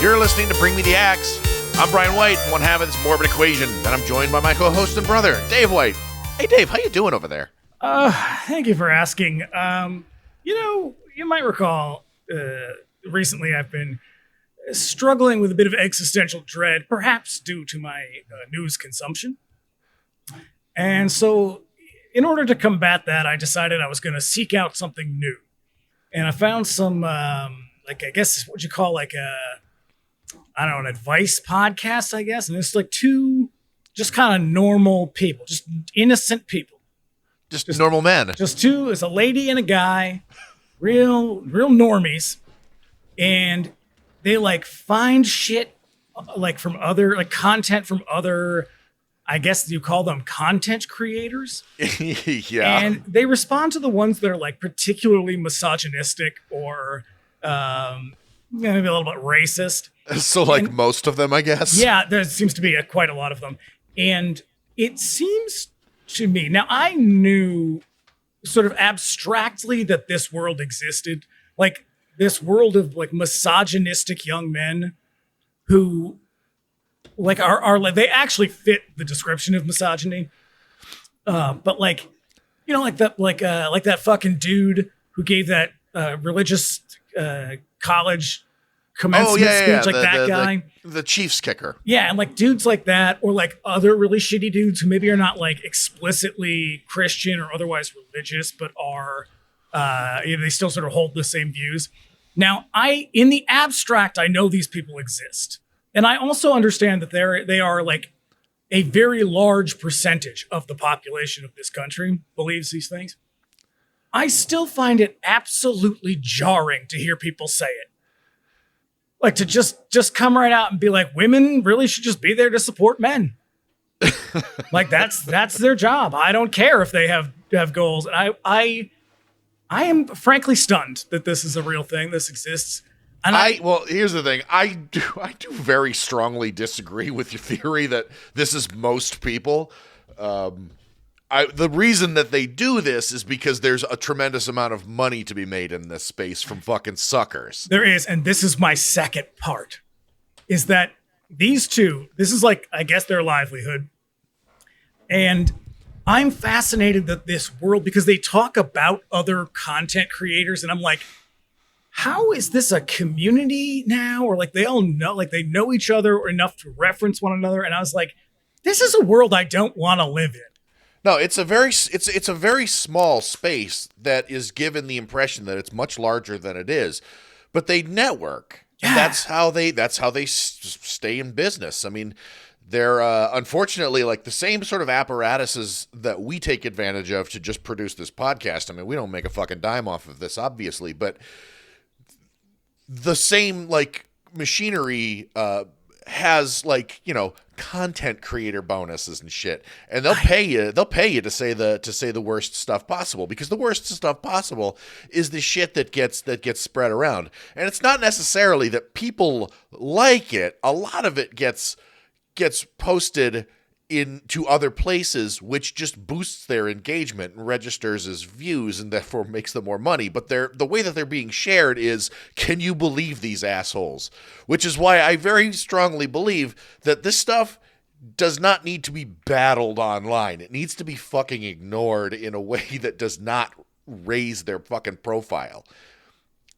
You're listening to Bring Me the Axe. I'm Brian White, one half of this morbid equation, and I'm joined by my co-host and brother, Dave White. Hey, Dave, how you doing over there? Thank you for asking. You might recall recently I've been struggling with a bit of existential dread, perhaps due to my news consumption. And so, in order to combat that, I decided I was going to seek out something new. And I found some, I guess, what you call an advice podcast, I guess. And it's like two just kind of normal people, just innocent people. Just normal men. Just two, it's a lady and a guy, real normies. And they find shit from other, content from other, I guess you call them content creators. Yeah. And they respond to the ones that are particularly misogynistic or maybe a little bit racist. So most of them, I guess. Yeah, there seems to be quite a lot of them. And it seems to me, now I knew sort of abstractly that this world existed, this world of misogynistic young men who are they actually fit the description of misogyny. But that fucking dude who gave that religious college commencement speech, that guy. The Chiefs kicker. Yeah, and dudes like that, or other really shitty dudes who maybe are not explicitly Christian or otherwise religious, but are they still sort of hold the same views. Now, in the abstract, I know these people exist. And I also understand that they are a very large percentage of the population of this country believes these things. I still find it absolutely jarring to hear people say it. To just come right out and be women really should just be there to support men. That's their job. I don't care if they have goals. And I am frankly stunned that this is a real thing. This exists. And well, here's the thing. I do very strongly disagree with your theory that this is most people. The reason that they do this is because there's a tremendous amount of money to be made in this space from fucking suckers. There is, and this is my second part, is that these two, this is I guess their livelihood. And I'm fascinated that this world, because they talk about other content creators, and I'm how is this a community now? Or they all know, they know each other or enough to reference one another. And I was this is a world I don't want to live in. No, it's a very small space that is given the impression that it's much larger than it is, but they network. Yeah. That's how they stay in business. I mean, they're unfortunately the same sort of apparatuses that we take advantage of to just produce this podcast. I mean, we don't make a fucking dime off of this, obviously, but the same machinery has content creator bonuses and shit, and they'll pay you to say the worst stuff possible, because the worst stuff possible is the shit that gets spread around. And it's not necessarily that people like it. A lot of it gets posted into other places, which just boosts their engagement and registers as views, and therefore makes them more money. But the way that they're being shared is, can you believe these assholes? Which is why I very strongly believe that this stuff does not need to be battled online. It needs to be fucking ignored in a way that does not raise their fucking profile.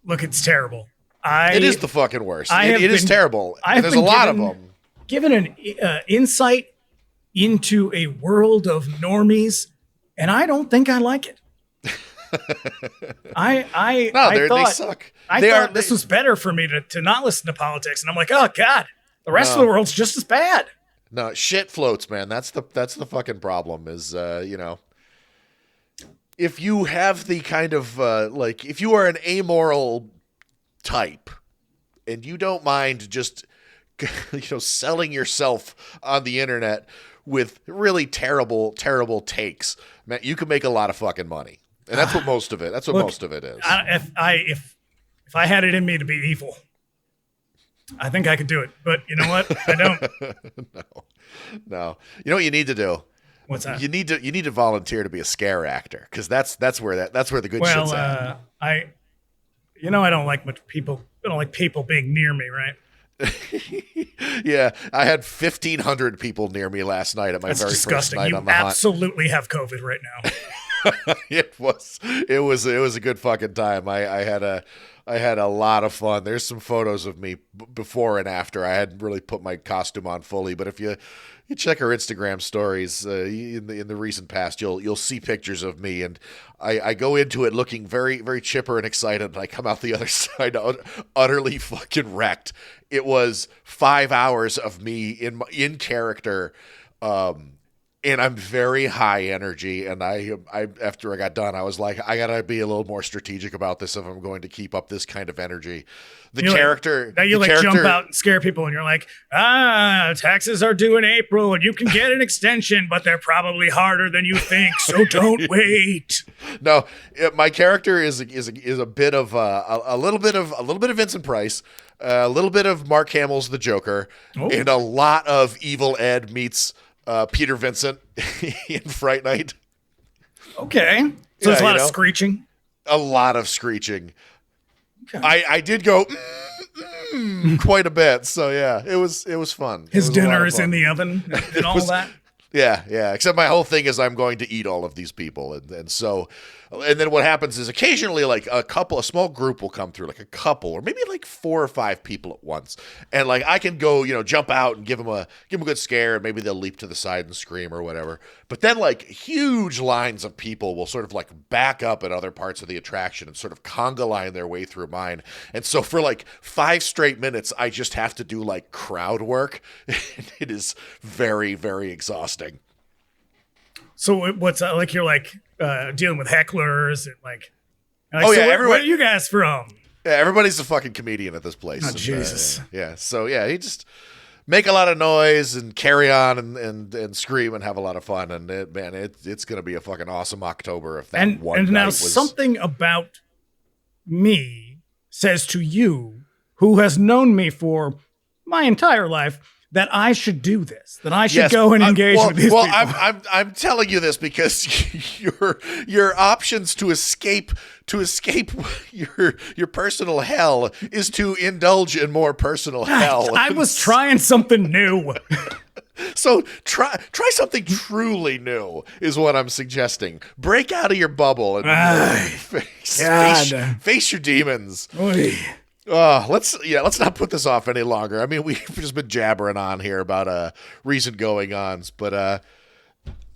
Look, it's terrible. It is the fucking worst. It is terrible. And there's a lot of them. Given an insight into a world of normies, and I don't think I like it. They suck. I thought this was better for me to not listen to politics, and I'm oh God, the rest of the world's just as bad. No, shit floats, man. That's the fucking problem. Is if you have the kind of if you are an amoral type, and you don't mind just selling yourself on the internet with really terrible takes, man, you can make a lot of fucking money. And that's what most of it. That's what most of it is. If I had it in me to be evil, I think I could do it. But you know what? I don't. No. You know what you need to do? What's that? You need to volunteer to be a scare actor, because that's where the good shit's at. I don't like people being near me, right? Yeah, I had 1,500 people near me last night at my That's very disgusting. first night You on the hunt. absolutely have COVID right now. It was a good fucking time. I had a lot of fun. There's some photos of me before and after. I hadn't really put my costume on fully, but if you check our Instagram stories in the recent past, you'll see pictures of me, and I go into it looking very, very chipper and excited, and I come out the other side utterly fucking wrecked. It was 5 hours of me in character. And I'm very high energy, and I after I got done, I was like, I gotta be a little more strategic about this if I'm going to keep up this kind of energy. Now you jump out and scare people, and you're like, taxes are due in April, and you can get an extension, but they're probably harder than you think, so don't wait. No, my character is a bit of a little bit of Vincent Price, a little bit of Mark Hamill's The Joker, and a lot of Evil Ed meets Peter Vincent in Fright Night. Okay. So there's a lot of screeching. A lot of screeching. Okay. I did go quite a bit. So yeah, it was fun. His dinner is in the oven and all that. Yeah. Except my whole thing is I'm going to eat all of these people, and then what happens is occasionally like a small group will come through, like a couple or maybe like 4 or 5 people at once, and like I can go jump out and give them a good scare, and maybe they'll leap to the side and scream or whatever. But then like huge lines of people will sort of like back up at other parts of the attraction and sort of conga line their way through mine, and so for like 5 straight minutes I just have to do like crowd work. It is very, very exhausting. So what's like you're like dealing with hecklers and like oh so yeah, where are you guys from? Yeah, everybody's a fucking comedian at this place. Oh, Jesus. Yeah. So yeah, you just make a lot of noise and carry on and scream and have a lot of fun, and it's gonna be a fucking awesome October if that and now something about me says to you, who has known me for my entire life, that I should do this, that I should go and engage with these people. Well, I'm telling you this because your options to escape your personal hell is to indulge in more personal hell. I was trying something new. So try something truly new is what I'm suggesting. Break out of your bubble and face your demons. Oy. Let's not put this off any longer. I mean, we've just been jabbering on here about recent going-ons, but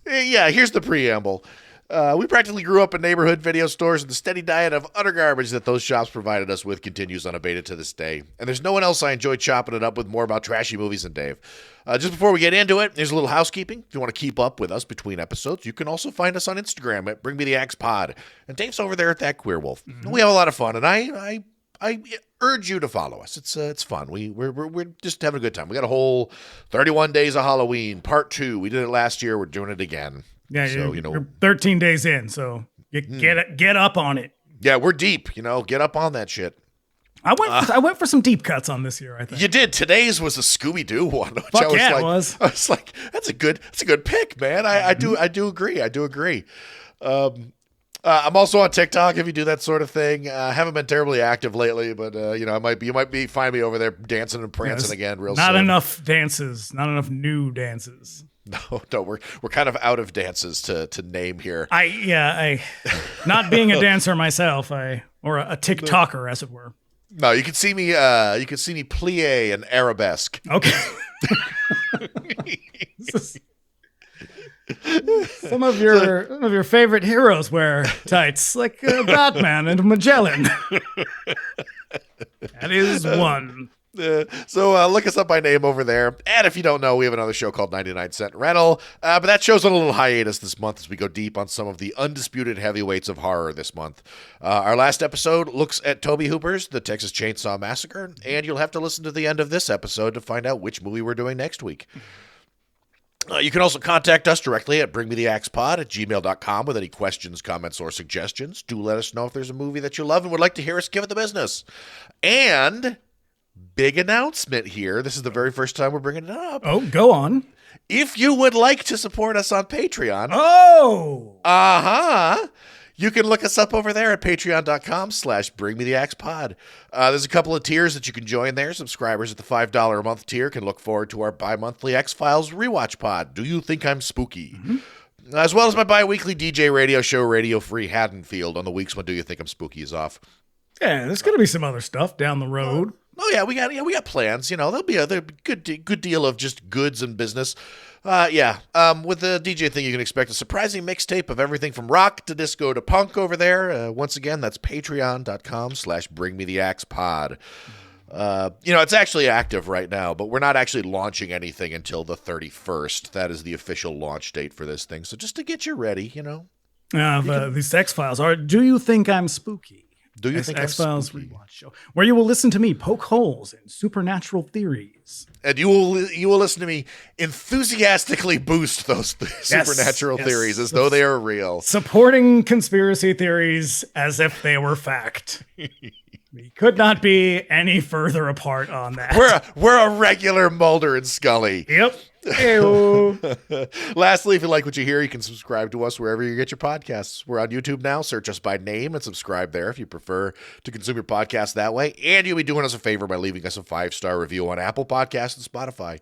here's the preamble. We practically grew up in neighborhood video stores, and the steady diet of utter garbage that those shops provided us with continues unabated to this day. And there's no one else I enjoy chopping it up with more about trashy movies than Dave. Just before we get into it, here's a little housekeeping. If you want to keep up with us between episodes, you can also find us on Instagram at Bring Me the Axe Pod. And Dave's over there at That Queer Wolf. Mm-hmm. We have a lot of fun, and I urge you to follow us. It's fun. We're just having a good time. We got a whole 31 days of Halloween, part 2. We did it last year. We're doing it again. Yeah, so, you're 13 days in, so you get up on it. Yeah, we're deep. Get up on that shit. I went for some deep cuts on this year, I think. You did. Today's was a Scooby-Doo one. Which Fuck I was yeah, like, it was. I was like, that's a good pick, man. I do agree. I'm also on TikTok if you do that sort of thing. I haven't been terribly active lately, but you might find me over there dancing and prancing again real soon. Not enough dances, not enough new dances. No, we're kind of out of dances to name here. I not being a dancer myself, or a TikToker as it were. No, you can see me plie and arabesque. Okay. Some of your favorite heroes wear tights, like Batman and Magellan. That is one. So look us up by name over there. And if you don't know, we have another show called 99 Cent Rental. But that show's on a little hiatus this month as we go deep on some of the undisputed heavyweights of horror this month. Our last episode looks at Tobe Hooper's The Texas Chainsaw Massacre, and you'll have to listen to the end of this episode to find out which movie we're doing next week. You can also contact us directly at bringmetheaxepod@gmail.com with any questions, comments, or suggestions. Do let us know if there's a movie that you love and would like to hear us give it the business. And big announcement here. This is the very first time we're bringing it up. Oh, go on. If you would like to support us on Patreon. Oh! You can look us up over there at patreon.com/bringmetheaxepod. There's a couple of tiers that you can join there. Subscribers at the $5 a month tier can look forward to our bi-monthly X-Files rewatch pod, Do You Think I'm Spooky? As well as my bi-weekly DJ radio show, Radio Free Haddonfield, on the weeks when Do You Think I'm Spooky is off. Yeah, there's going to be some other stuff down the road. Oh yeah, we got plans. There'll be a good deal of just goods and business. With the DJ thing, you can expect a surprising mixtape of everything from rock to disco to punk over there. Once again, that's patreon.com/bringmetheaxepod. It's actually active right now, but we're not actually launching anything until the 31st. That is the official launch date for this thing. So just to get you ready, These X-Files are Do You Think I'm Spooky? Do you think X-Files I'm spooky? rewatch show, where you will listen to me poke holes in supernatural theories. And you will listen to me enthusiastically boost those supernatural theories as though they are real. Supporting conspiracy theories as if they were fact. We could not be any further apart on that. We're a regular Mulder and Scully. Yep. Ew. Lastly, if you like what you hear, you can subscribe to us wherever you get your podcasts. We're on YouTube now. Search us by name and subscribe there if you prefer to consume your podcast that way. And you'll be doing us a favor by leaving us a 5-star review on Apple Podcasts and Spotify.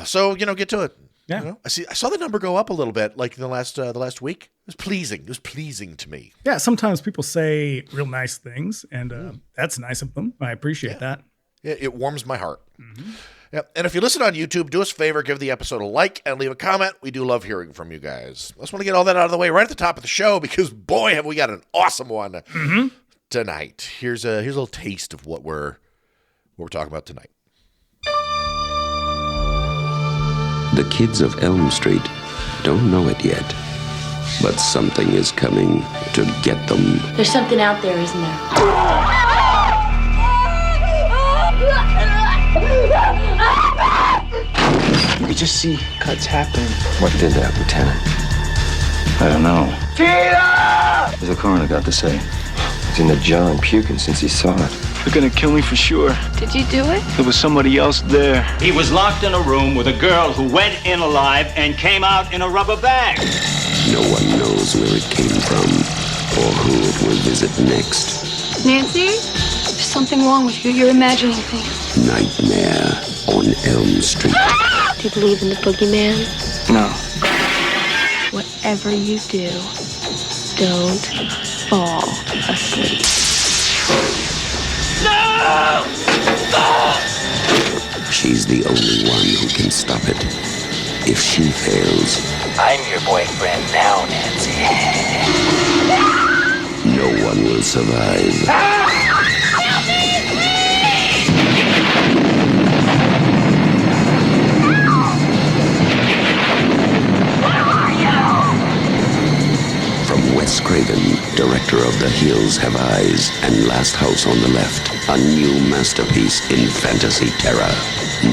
So get to it. Yeah. I saw the number go up a little bit, like in the last week. It was pleasing. It was pleasing to me. Yeah. Sometimes people say real nice things, and that's nice of them. I appreciate that. It warms my heart. Yeah. And if you listen on YouTube, do us a favor, give the episode a like and leave a comment. We do love hearing from you guys. I just want to get all that out of the way right at the top of the show because, boy, have we got an awesome one tonight. Here's a little taste of what we're talking about tonight. The kids of Elm Street don't know it yet, but something is coming to get them. There's something out there, isn't there? You could just see cuts happening. What did that, Lieutenant? I don't know. Tina! What's the coroner got to say? He's in the jar and puking since he saw it. They're gonna kill me for sure. Did you do it? There was somebody else there. He was locked in a room with a girl who went in alive and came out in a rubber bag. No one knows where it came from or who it will visit next. Nancy? There's something wrong with you. You're imagining things. Nightmare on Elm Street. Do you believe in the boogeyman? No. Whatever you do, don't fall asleep. No! She's the only one who can stop it. If she fails, I'm your boyfriend now, Nancy. no one will survive. From Wes Craven, director of The Hills Have Eyes and Last House on the Left, a new masterpiece in fantasy terror,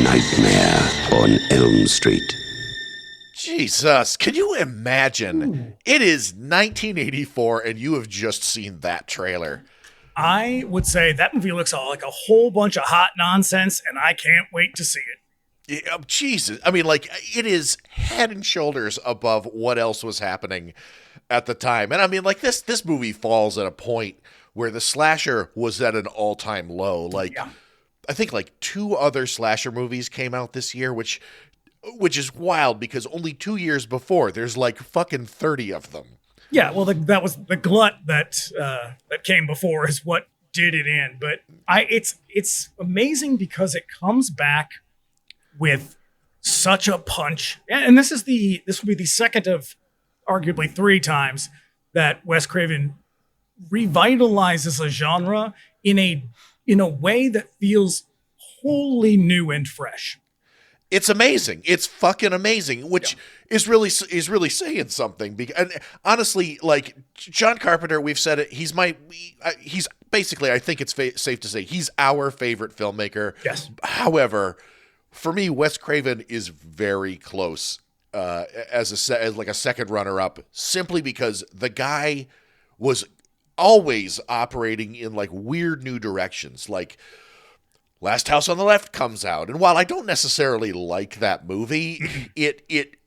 Nightmare on Elm Street. Jesus, can you imagine? It is 1984 and you have just seen that trailer. I would say that movie looks like a whole bunch of hot nonsense, and I can't wait to see it. Yeah, Jesus. I mean, it is head and shoulders above what else was happening at the time. And I mean, this movie falls at a point where the slasher was at an all-time low. I think 2 other slasher movies came out this year, which is wild because only 2 years before there's fucking 30 of them. Yeah, well, that was the glut that came before is what did it in. But it's amazing because it comes back with such a punch, and this will be the second of arguably 3 times that Wes Craven revitalizes a genre in a way that feels wholly new and fresh. It's amazing. It's fucking amazing, which is really saying something. And honestly, John Carpenter, we've said it. He's basically, I think it's safe to say, he's our favorite filmmaker. Yes. However, for me, Wes Craven is very close as a second runner-up, simply because the guy was always operating in weird new directions. Last House on the Left comes out, and while I don't necessarily like that movie, it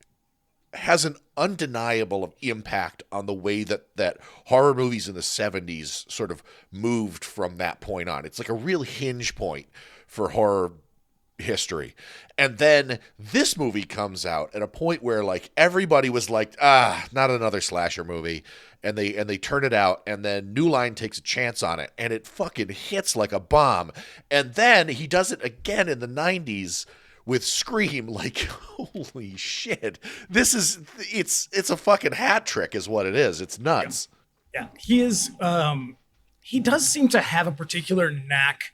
has an undeniable impact on the way that horror movies in the 70s sort of moved from that point on. It's like a real hinge point for horror history. And then this movie comes out at a point where like everybody was like, not another slasher movie. And they turn it out, and then New Line takes a chance on it, and it fucking hits like a bomb. And then he does it again in the 90s with Scream. Like, holy shit. It's a fucking hat trick is what it is. It's nuts. Yeah. He is, he does seem to have a particular knack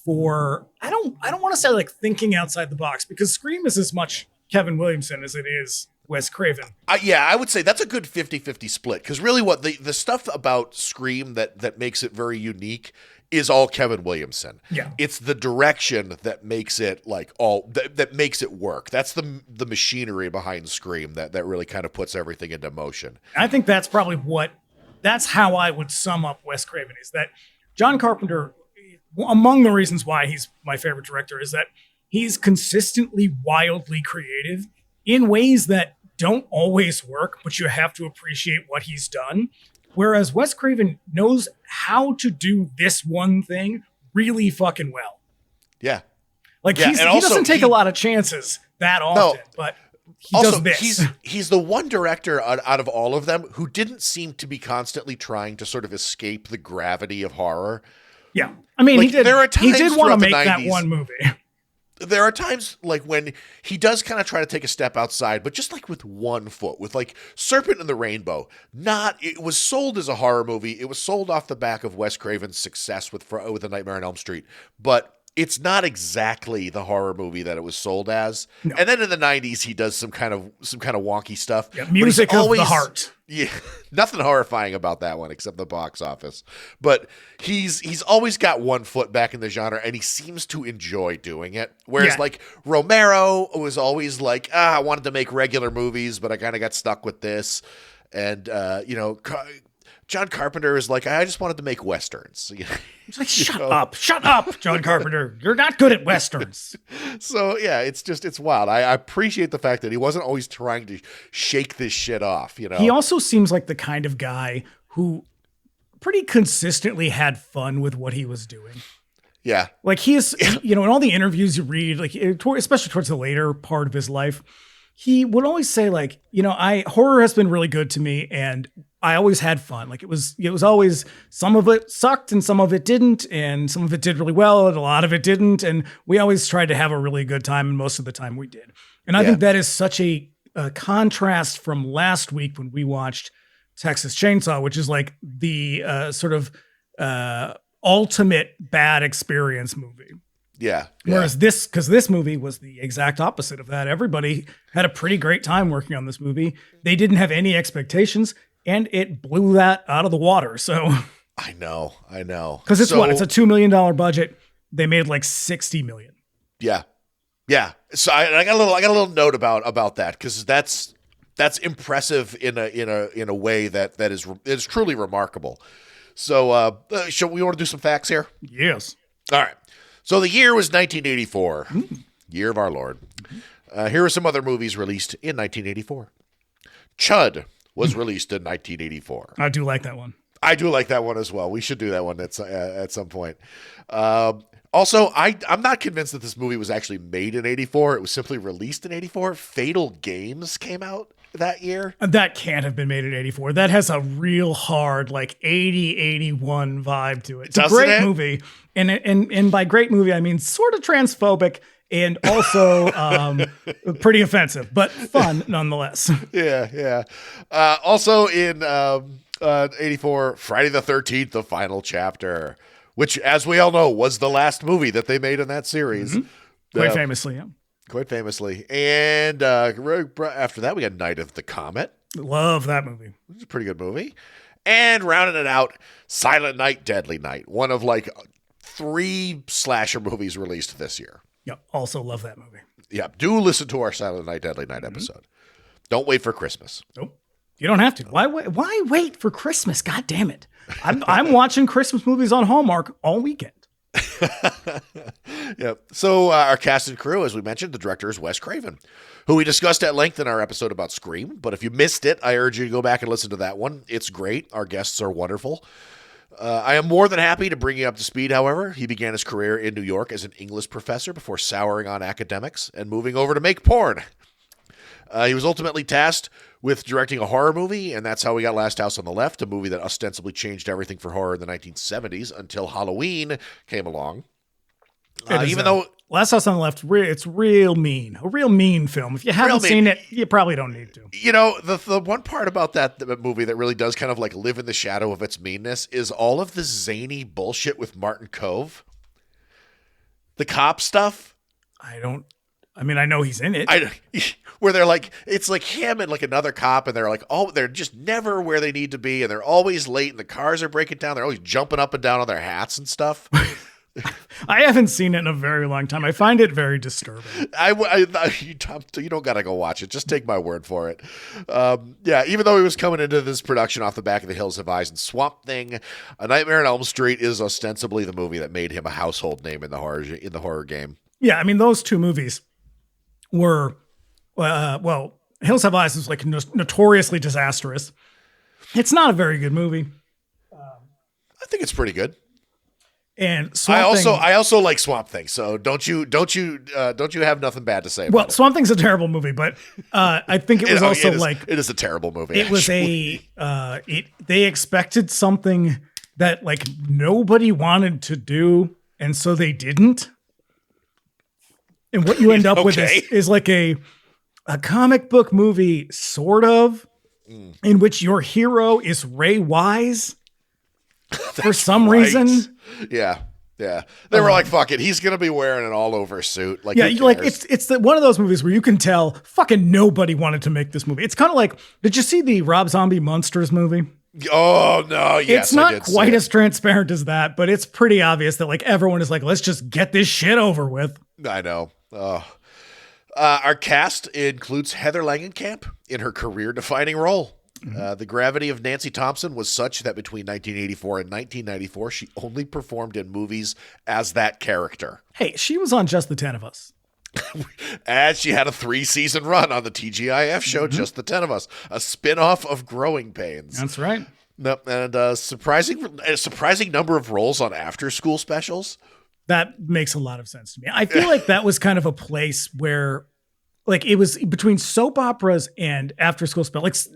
for, I don't want to say like thinking outside the box, because Scream is as much Kevin Williamson as it is Wes Craven. Yeah, I would say that's a good 50-50 split, because really what the stuff about Scream that makes it very unique is all Kevin Williamson. Yeah. It's the direction that makes it like that makes it work. That's the machinery behind Scream that really kind of puts everything into motion. I think that's probably that's how I would sum up Wes Craven, is that John Carpenter, among the reasons why he's my favorite director, is that he's consistently wildly creative in ways that don't always work, but you have to appreciate what he's done. Whereas Wes Craven knows how to do this one thing really fucking well. Yeah. Like he doesn't take a lot of chances that often, but he does this. He's the one director out of all of them who didn't seem to be constantly trying to sort of escape the gravity of horror. Yeah. I mean, like, he did want to make the 90s, that one movie. There are times like when he does kind of try to take a step outside, but just like with one foot, with like Serpent and the Rainbow. It was sold as a horror movie. It was sold off the back of Wes Craven's success with The Nightmare on Elm Street, but it's not exactly the horror movie that it was sold as. No. And then in the 90s, he does some kind of wonky stuff. Yeah, music of the heart. Yeah, nothing horrifying about that one except the box office. But he's always got one foot back in the genre, and he seems to enjoy doing it. Whereas like Romero was always like, I wanted to make regular movies, but I kind of got stuck with this. And John Carpenter is like, I just wanted to make Westerns. It's like, shut up, John Carpenter. You're not good at Westerns. So, yeah, it's wild. I appreciate the fact that he wasn't always trying to shake this shit off, He also seems like the kind of guy who pretty consistently had fun with what he was doing. Yeah. Like he is, in all the interviews you read, like especially towards the later part of his life, he would always say like, horror has been really good to me, and I always had fun. Like it was always, some of it sucked and some of it didn't, and some of it did really well and a lot of it didn't. And we always tried to have a really good time, and most of the time we did. And I think that is such a contrast from last week when we watched Texas Chainsaw, which is like the sort of ultimate bad experience movie. Yeah. Whereas this movie was the exact opposite of that. Everybody had a pretty great time working on this movie. They didn't have any expectations, and it blew that out of the water. So I know. Because it's a $2 million budget. They made like $60 million. Yeah. Yeah. So I got a little note about that, because that's impressive in a way that is truly remarkable. So shall we want to do some facts here? Yes. All right. So the year was 1984, year of our Lord. Here are some other movies released in 1984. Chud was released in 1984. I do like that one. I do like that one as well. We should do that one at some point. Also, I'm not convinced that this movie was actually made in 84. It was simply released in 84. Fatal Games came out that year. That can't have been made in 84. That has a real hard, like 80, 81 vibe to it. It's a great movie. And by great movie, I mean sort of transphobic and also pretty offensive, but fun nonetheless. Yeah. Also in 84, Friday the 13th, The Final Chapter, which, as we all know, was the last movie that they made in that series. Mm-hmm. Quite famously, yeah. Quite famously. And after that, we got Night of the Comet. Love that movie. It's a pretty good movie. And rounding it out, Silent Night, Deadly Night. One of like 3 slasher movies released this year. Yep. Also love that movie. Yep. Do listen to our Silent Night, Deadly Night episode. Don't wait for Christmas. Nope. You don't have to. Why wait for Christmas? God damn it. I'm watching Christmas movies on Hallmark all weekend. Yep. So our cast and crew, as we mentioned, the director is Wes Craven, who we discussed at length in our episode about Scream. But if you missed it, I urge you to go back and listen to that one. It's great. Our guests are wonderful. I am more than happy to bring you up to speed, however. He began his career in New York as an English professor before souring on academics and moving over to make porn. He was ultimately tasked with directing a horror movie, and that's how we got Last House on the Left, a movie that ostensibly changed everything for horror in the 1970s until Halloween came along. Even though Last House on the Left, it's real mean. A real mean film. If you haven't seen it, you probably don't need to. You know, the one part about that movie that really does kind of like live in the shadow of its meanness is all of the zany bullshit with Martin Cove. The cop stuff. I know he's in it. Where they're like, it's like him and like another cop, and they're like, they're just never where they need to be, and they're always late, and the cars are breaking down. They're always jumping up and down on their hats and stuff. I haven't seen it in a very long time. I find it very disturbing. You don't got to go watch it. Just take my word for it. Yeah, even though he was coming into this production off the back of The Hills Have Eyes and Swamp Thing, A Nightmare on Elm Street is ostensibly the movie that made him a household name in the horror game. Yeah, I mean, those two movies were, Hills Have Eyes is like notoriously disastrous. It's not a very good movie. I think it's pretty good. And I also like Swamp Thing, so don't you have nothing bad to say about it. Swamp Thing's a terrible movie, but I think it was it is a terrible movie. It was they expected something that like nobody wanted to do, and so they didn't. And what you end up with is like a comic book movie, sort of, in which your hero is Ray Wise. For some reason. Yeah. They were like, fuck it. He's going to be wearing an all over suit. Like, it's one of those movies where you can tell fucking nobody wanted to make this movie. It's kind of like, did you see the Rob Zombie Monsters movie? Oh, no. Yes, it's not quite as transparent as that, but it's pretty obvious that like everyone is like, let's just get this shit over with. I know. Our cast includes Heather Langenkamp in her career defining role. The gravity of Nancy Thompson was such that between 1984 and 1994, she only performed in movies as that character. Hey, she was on Just the 10 of Us. And she had a 3-season run on the TGIF show, Just the 10 of Us, a spinoff of Growing Pains. That's right. Nope, and a surprising number of roles on after-school specials. That makes a lot of sense to me. I feel like that was kind of a place where like it was between soap operas and after school specials.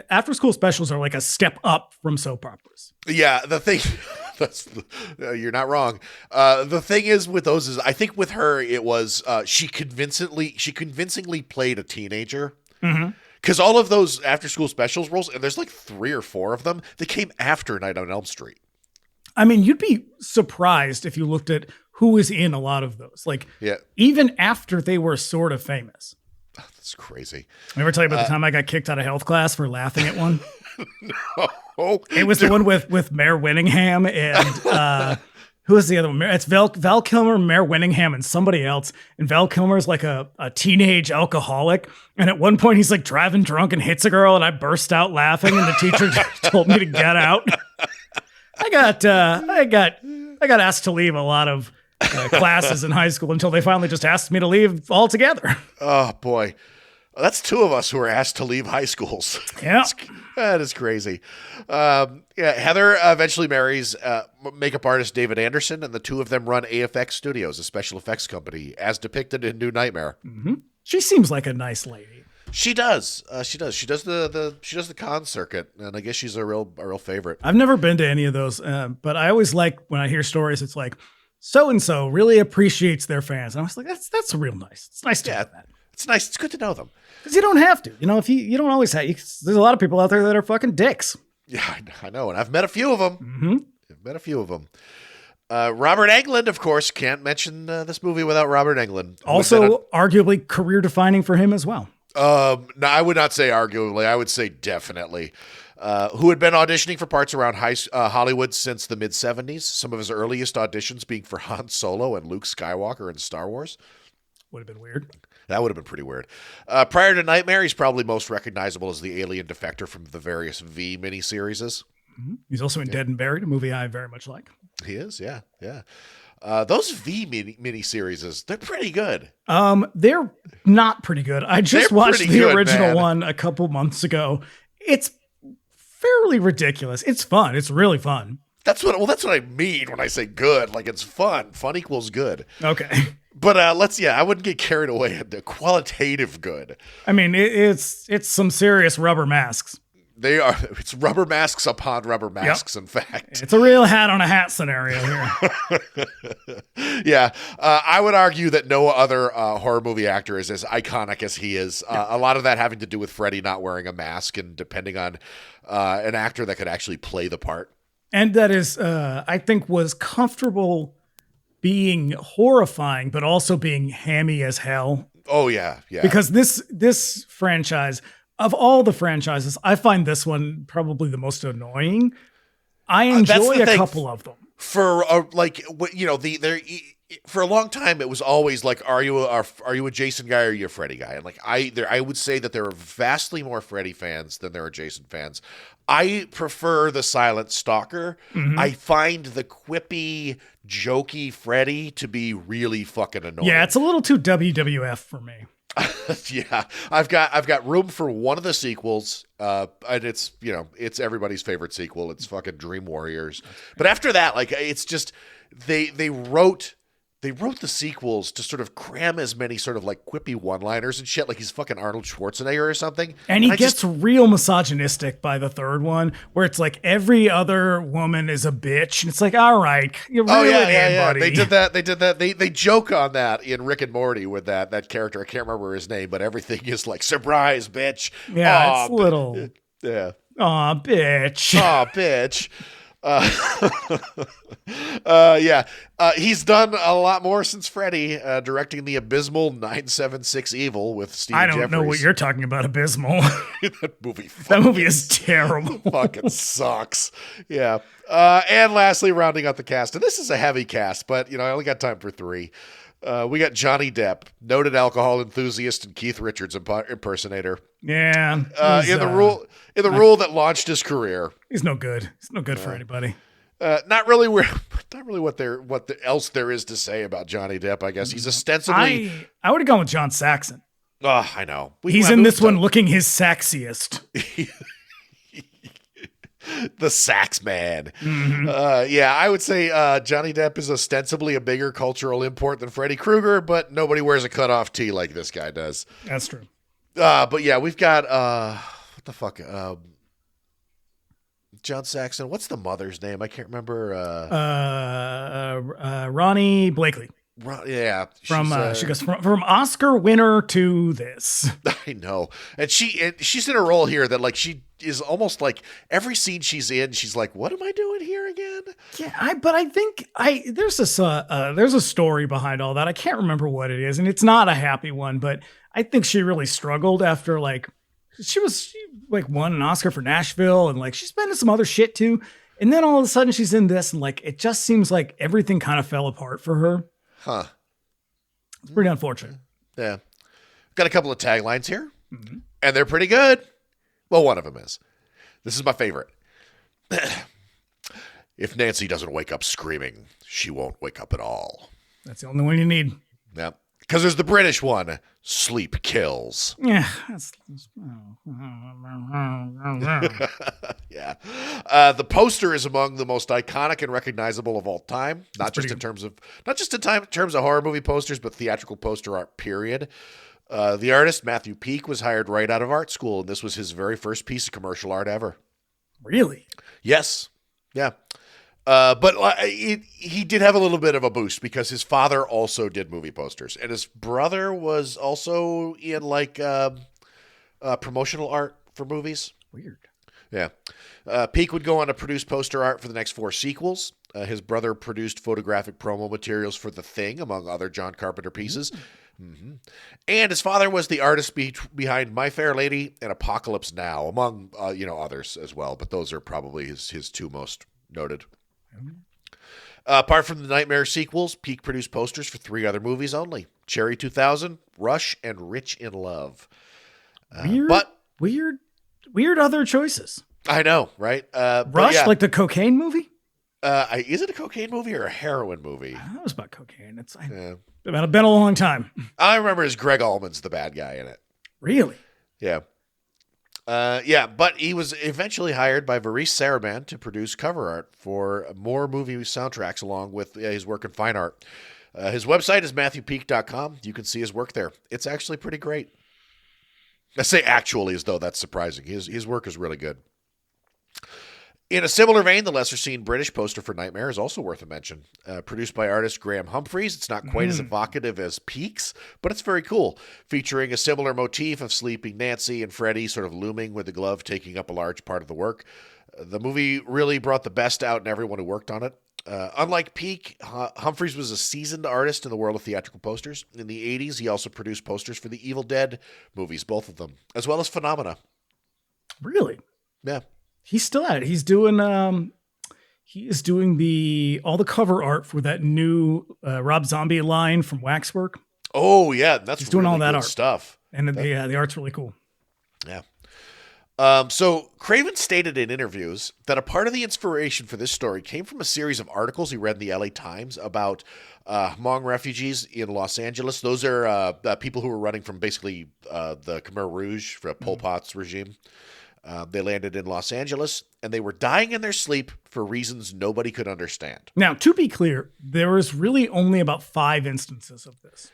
After school specials are like a step up from soap operas. Yeah, the thing you're not wrong. The thing is with those is I think with her it was she convincingly played a teenager. Because all of those after school specials roles, and there's like 3 or 4 of them, they came after Night on Elm Street. I mean, you'd be surprised if you looked at who was in a lot of those. Like, even after they were sort of famous. Oh, that's crazy. I ever tell you about the time I got kicked out of health class for laughing at one? No. It was the one with Mayor Winningham and who was the other one? It's Val Kilmer, Mayor Winningham, and somebody else. And Val Kilmer's like a teenage alcoholic. And at one point he's like driving drunk and hits a girl, and I burst out laughing, and the teacher told me to get out. I got asked to leave a lot of classes in high school until they finally just asked me to leave altogether. Oh boy, that's 2 of us who are asked to leave high schools. Yeah, that is crazy. Heather eventually marries makeup artist David Anderson, and the 2 of them run AFX Studios, a special effects company, as depicted in New Nightmare. Mm-hmm. She seems like a nice lady. She does. She does the con circuit, and I guess she's a real favorite. I've never been to any of those, but I always like when I hear stories. It's like so and so really appreciates their fans, and I was like, that's real nice. It's nice to have that. It's nice. It's good to know them because you don't have to. You know, if you don't always have. There's a lot of people out there that are fucking dicks. Yeah, I know, and I've met a few of them. Mm-hmm. I've met a few of them. Robert Englund, of course, can't mention this movie without Robert Englund. Also, arguably career defining for him as well. No, I would not say arguably. I would say definitely. Who had been auditioning for parts around Hollywood since the mid-'70s. Some of his earliest auditions being for Han Solo and Luke Skywalker in Star Wars. Would have been weird. That would have been pretty weird. Prior to Nightmare, he's probably most recognizable as the alien defector from the various V miniseries. He's also in Dead and Buried, a movie I very much like. He is, yeah. Those V miniseries, they're pretty good. They're not pretty good. I just watched the original one a couple months ago. It's fairly ridiculous. It's fun. It's really fun. That's what I mean when I say good. Like, it's fun. Fun equals good. Okay. But I wouldn't get carried away at the qualitative good. I mean, it's some serious rubber masks. They are. It's rubber masks upon rubber masks. Yep. In fact, it's a real hat on a hat scenario here. Yeah, I would argue that no other horror movie actor is as iconic as he is. A lot of that having to do with Freddy not wearing a mask and depending on an actor that could actually play the part. And that is, I think, was comfortable being horrifying, but also being hammy as hell. Oh yeah. Because this franchise. Of all the franchises, I find this one probably the most annoying. I enjoy a couple of them. For for a long time, it was always like, are you a Jason guy or are you a Freddy guy? And like I would say that there are vastly more Freddy fans than there are Jason fans. I prefer the silent stalker. Mm-hmm. I find the quippy, jokey Freddy to be really fucking annoying. Yeah, it's a little too WWF for me. Yeah, I've got room for one of the sequels, and it's everybody's favorite sequel. It's fucking Dream Warriors. But after that, like, it's just they wrote the sequels to sort of cram as many sort of like quippy one-liners and shit, like he's fucking Arnold Schwarzenegger or something. And he gets real misogynistic by the third one, where it's like every other woman is a bitch, and it's like, all right, you're really buddy. They did that. They joke on that in Rick and Morty with that character. I can't remember his name, but everything is like, surprise, bitch. Yeah, it's little. Yeah. Aw, bitch. Aw, bitch. He's done a lot more since Freddy, directing the abysmal 976 Evil with Steve Jeffries. I don't know what you're talking about, abysmal. That movie is terrible. Fucking sucks. Yeah. And lastly, rounding out the cast, and this is a heavy cast, but I only got time for 3. We got Johnny Depp, noted alcohol enthusiast and Keith Richards impersonator. Yeah. In the role that launched his career. He's no good. He's no good for anybody. Not really what else there is to say about Johnny Depp, I guess. He's ostensibly I would have gone with John Saxon. Oh, I know. He's in this one looking his sexiest. The sax man. Mm-hmm. I would say Johnny Depp is ostensibly a bigger cultural import than Freddy Krueger, but nobody wears a cutoff tee like this guy does. That's true. But yeah, we've got what the fuck? John Saxon. What's the mother's name? I can't remember. Ronnie Blakely. She goes from Oscar winner to this. I know, and she's in a role here that like she is almost like every scene she's in, she's like, "What am I doing here again?" Yeah, but I think there's a story behind all that. I can't remember what it is, and it's not a happy one. But I think she really struggled after she won an Oscar for Nashville, and like she's been in some other shit too. And then all of a sudden she's in this, and like it just seems like everything kind of fell apart for her. Huh. It's pretty unfortunate. Yeah. Got a couple of taglines here, and they're pretty good. Well, one of them is. This is my favorite. If Nancy doesn't wake up screaming, she won't wake up at all. That's the only one you need. Yeah. Because there's the British one, sleep kills. Yeah. Yeah. The poster is among the most iconic and recognizable of all time. Not just in terms of horror movie posters, but theatrical poster art, period. The artist, Matthew Peake, was hired right out of art school, and this was his very first piece of commercial art ever. Really? Yes. Yeah. But he did have a little bit of a boost because his father also did movie posters, and his brother was also in promotional art for movies. Weird. Yeah. Peake would go on to produce poster art for the next 4 sequels. His brother produced photographic promo materials for The Thing, among other John Carpenter pieces. Mm-hmm. And his father was the artist behind My Fair Lady and Apocalypse Now, among others as well. But those are probably his 2 most noted. Apart from the Nightmare sequels, Peake produced posters for 3 other movies only: Cherry 2000, Rush, and Rich in Love. Weird other choices. I know, right? Rush, yeah. like the cocaine movie? Is it a cocaine movie or a heroin movie? That was about cocaine. It's been a long time. I remember as Greg Allman's the bad guy in it. Really? Yeah. But he was eventually hired by Maurice Saraban to produce cover art for more movie soundtracks along with his work in fine art. His website is MatthewPeak.com. You can see his work there. It's actually pretty great. I say actually as though that's surprising. His work is really good. In a similar vein, the lesser-seen British poster for Nightmare is also worth a mention. Produced by artist Graham Humphreys, it's not quite as evocative as Peak's, but it's very cool, featuring a similar motif of sleeping Nancy and Freddy sort of looming with the glove taking up a large part of the work. The movie really brought the best out in everyone who worked on it. Unlike Peak, Humphreys was a seasoned artist in the world of theatrical posters. In the 80s, he also produced posters for the Evil Dead movies, both of them, as well as Phenomena. Really? Yeah. He's still at it. He's doing all the cover art for that new Rob Zombie line from Waxwork. Oh yeah, that's he's doing really all that good art stuff. And the art's really cool. Yeah. So Craven stated in interviews that a part of the inspiration for this story came from a series of articles he read in the LA Times about Hmong refugees in Los Angeles. Those are people who were running from basically the Khmer Rouge, for Pol Pot's regime. They landed in Los Angeles, and they were dying in their sleep for reasons nobody could understand. Now, to be clear, there was really only about 5 instances of this.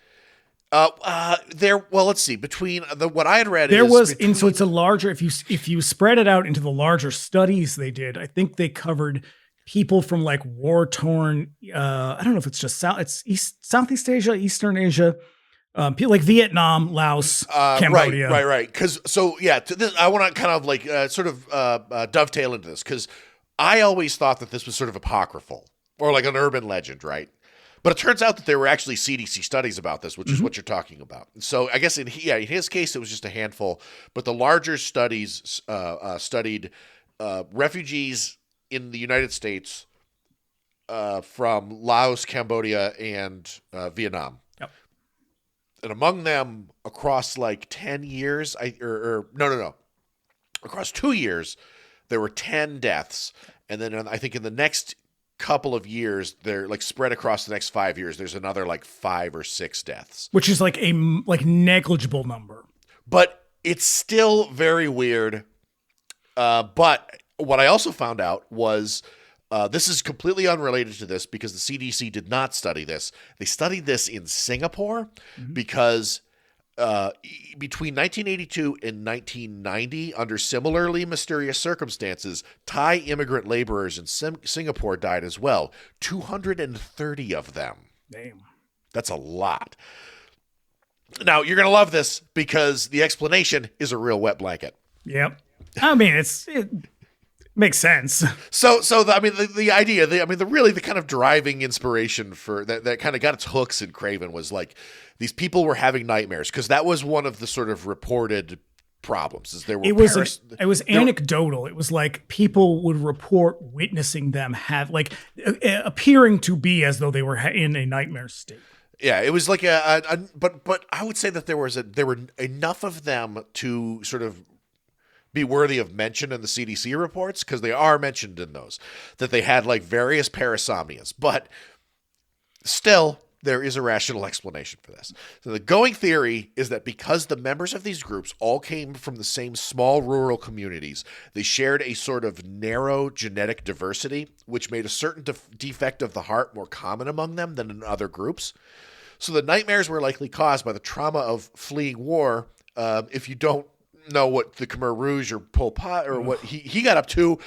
Let's see. Between what I had read, so it's a larger. If you spread it out into the larger studies they did, I think they covered people from like war-torn. I don't know if it's just Southeast Asia, Eastern Asia. People like Vietnam, Laos, Cambodia. Right. Because I want to kind of like dovetail into this because I always thought that this was sort of apocryphal or like an urban legend, right? But it turns out that there were actually CDC studies about this, which is what you're talking about. So I guess in his case, it was just a handful. But the larger studies studied refugees in the United States from Laos, Cambodia, and Vietnam. And among them, across like 10 years, across 2 years, there were 10 deaths. And then I think in the next couple of years, they're like spread across the next 5 years, there's another like 5 or 6 deaths. Which is like a negligible number. But it's still very weird. But what I also found out was this is completely unrelated to this because the CDC did not study this. They studied this in Singapore because between 1982 and 1990, under similarly mysterious circumstances, Thai immigrant laborers in Singapore died as well. 230 of them. Damn. That's a lot. Now, you're going to love this because the explanation is a real wet blanket. Yep. I mean, it makes sense. The idea, the kind of driving inspiration for that kind of got its hooks in Craven was like these people were having nightmares because that was one of the sort of reported problems. Is there were it was anecdotal. It was like people would report witnessing them appearing to be as though they were in a nightmare state. Yeah, it was like but I would say that there were enough of them to sort of be worthy of mention in the CDC reports because they are mentioned in those, that they had like various parasomnias, but still there is a rational explanation for this. So the going theory is that because the members of these groups all came from the same small rural communities, they shared a sort of narrow genetic diversity, which made a certain defect of the heart more common among them than in other groups. So the nightmares were likely caused by the trauma of fleeing war. If you don't know what the Khmer Rouge or Pol Pot or what he got up to,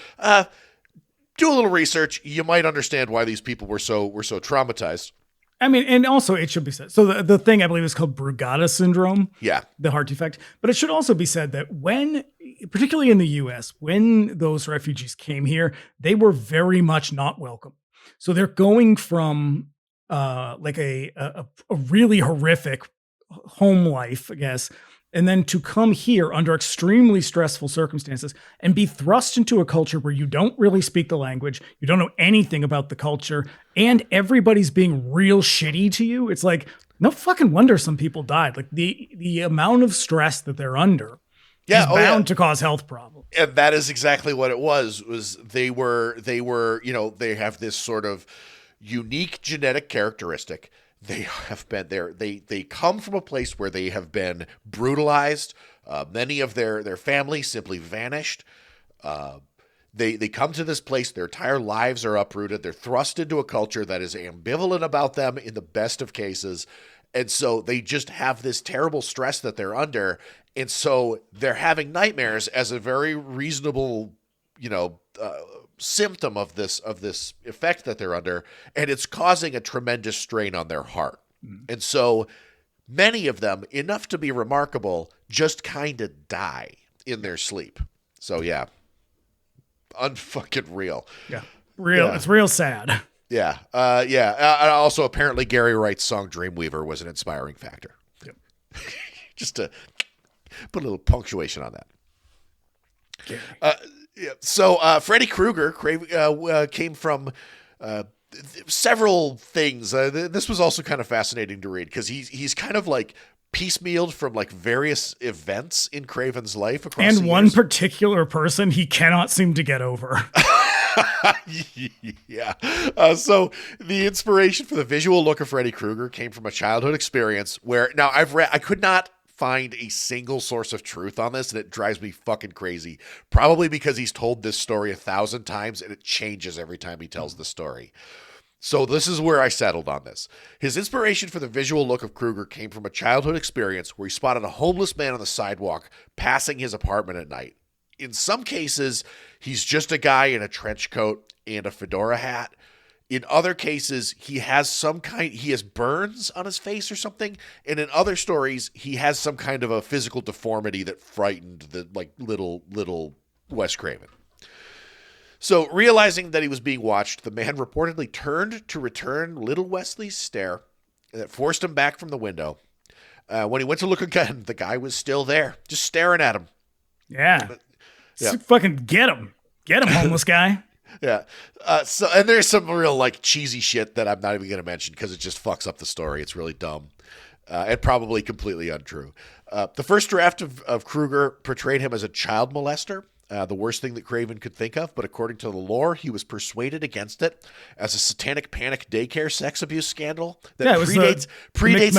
do a little research. You might understand why these people were so traumatized. I mean, and also it should be said. So the thing I believe is called Brugada syndrome. Yeah. The heart defect. But it should also be said that particularly in the US, when those refugees came here, they were very much not welcome. So they're going from like a really horrific home life, I guess, and then to come here under extremely stressful circumstances and be thrust into a culture where you don't really speak the language, you don't know anything about the culture, and everybody's being real shitty to you. It's like, no fucking wonder some people died. Like the amount of stress that they're under Yeah, he's bound to cause health problems. And that is exactly what it was they were, they have this sort of unique genetic characteristic. They have been there. They come from a place where they have been brutalized. Many of their family simply vanished. They come to this place. Their entire lives are uprooted. They're thrust into a culture that is ambivalent about them in the best of cases. And so they just have this terrible stress that they're under. And so they're having nightmares as a very reasonable, symptom of this effect that they're under. And it's causing a tremendous strain on their heart. And so many of them, enough to be remarkable, just kind of die in their sleep. So yeah, unfucking real. Yeah. Real. Yeah. It's real sad. Yeah. Also, apparently Gary Wright's song Dreamweaver was an inspiring factor. Yep. Just to put a little punctuation on that. So Freddy Krueger came from several things. This was also kind of fascinating to read because he's kind of like piecemealed from like various events in Craven's life across the years. One particular person he cannot seem to get over. Yeah. So the inspiration for the visual look of Freddy Krueger came from a childhood experience where now I could not find a single source of truth on this, and it drives me fucking crazy. Probably because he's told this story 1,000 times and it changes every time he tells the story. So this is where I settled on this. His inspiration for the visual look of Krueger came from a childhood experience where he spotted a homeless man on the sidewalk passing his apartment at night. In some cases, he's just a guy in a trench coat and a fedora hat. In other cases, he has burns on his face or something. And in other stories, he has some kind of a physical deformity that frightened the little Wes Craven. So realizing that he was being watched, the man reportedly turned to return little Wesley's stare that forced him back from the window. When he went to look again, the guy was still there, just staring at him. Yeah. Fucking get him. Get him, homeless guy. Yeah. And there's some real like cheesy shit that I'm not even going to mention because it just fucks up the story. It's really dumb and probably completely untrue. The first draft of Krueger portrayed him as a child molester, the worst thing that Craven could think of. But according to the lore, he was persuaded against it as a satanic panic daycare sex abuse scandal that predates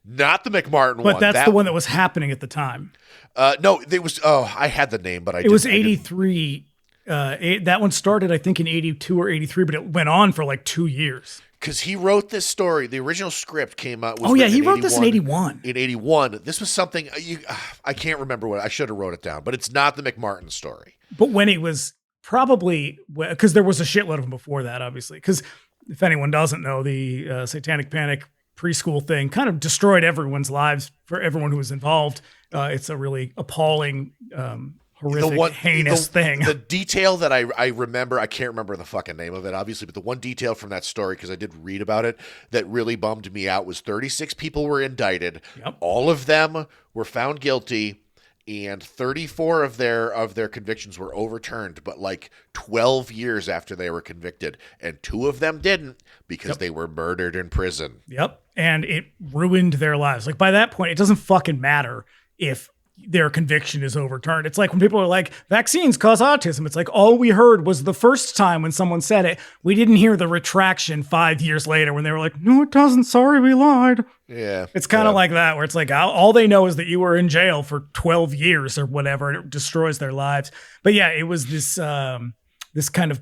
not the McMartin one. But that's the one that was happening at the time. No, it was. Oh, I had the name, but it was 83. That one started, I think, in 82 or 83, but it went on for like 2 years. Because he wrote this story. The original script came out. He wrote this in 81. In 81. This was something, I can't remember what, I should have wrote it down, but it's not the McMartin story. But when it was probably, because there was a shitload of them before that, obviously. Because if anyone doesn't know, the Satanic Panic preschool thing kind of destroyed everyone's lives for everyone who was involved. It's a really appalling horrific, heinous thing. The detail that I remember, I can't remember the fucking name of it, obviously, but the one detail from that story, because I did read about it, that really bummed me out was 36 people were indicted. Yep. All of them were found guilty, and 34 of their convictions were overturned, but like 12 years after they were convicted, and 2 of them didn't because they were murdered in prison. Yep. And it ruined their lives. Like by that point, it doesn't fucking matter if their conviction is overturned. It's like when people are like, vaccines cause autism. It's like all we heard was the first time when someone said it. We didn't hear the retraction 5 years later when they were like, no, it doesn't. Sorry, we lied. Yeah. It's kind of like that, where it's like all they know is that you were in jail for 12 years or whatever, and it destroys their lives. But yeah, it was this this kind of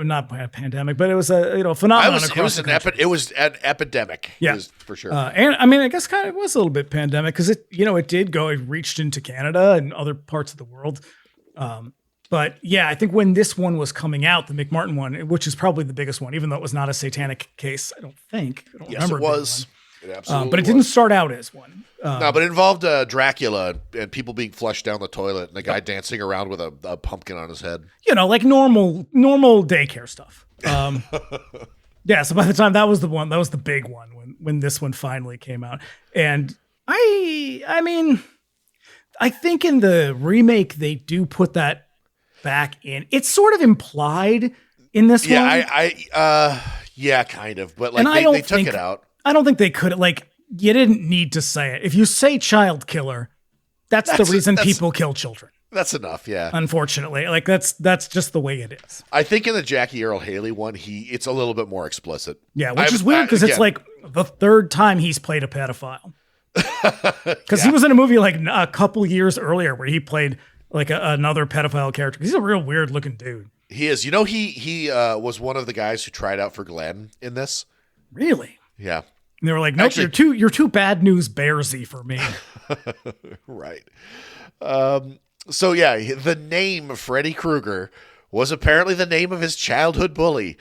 not pandemic, but it was a phenomenon across the country. It was an epidemic. Yeah, for sure. And I mean, I guess kind of was a little bit pandemic because it reached into Canada and other parts of the world. But yeah, I think when this one was coming out, the McMartin one, which is probably the biggest one, even though it was not a satanic case, I don't Yes, it was. It absolutely but it didn't start out as one. No, but it involved Dracula and people being flushed down the toilet and the guy dancing around with a pumpkin on his head. Like normal daycare stuff. Yeah, so by the time that was the big one when this one finally came out. And I mean, I think in the remake they do put that back in. It's sort of implied in this one. Yeah, kind of. But like they took it out. I don't think they could, you didn't need to say it. If you say child killer, That's the reason people kill children. That's enough, yeah. Unfortunately, like that's just the way it is. I think in the Jackie Earle Haley one, it's a little bit more explicit. Yeah, which is weird because it's like the third time he's played a pedophile. Because he was in a movie like a couple years earlier where he played like another pedophile character. He's a real weird looking dude. He is. You know, he was one of the guys who tried out for Glenn in this. Really? Yeah. And they were like, nope, you're too bad news bearsy for me. Right. So yeah, the name Freddy Krueger was apparently the name of his childhood bully.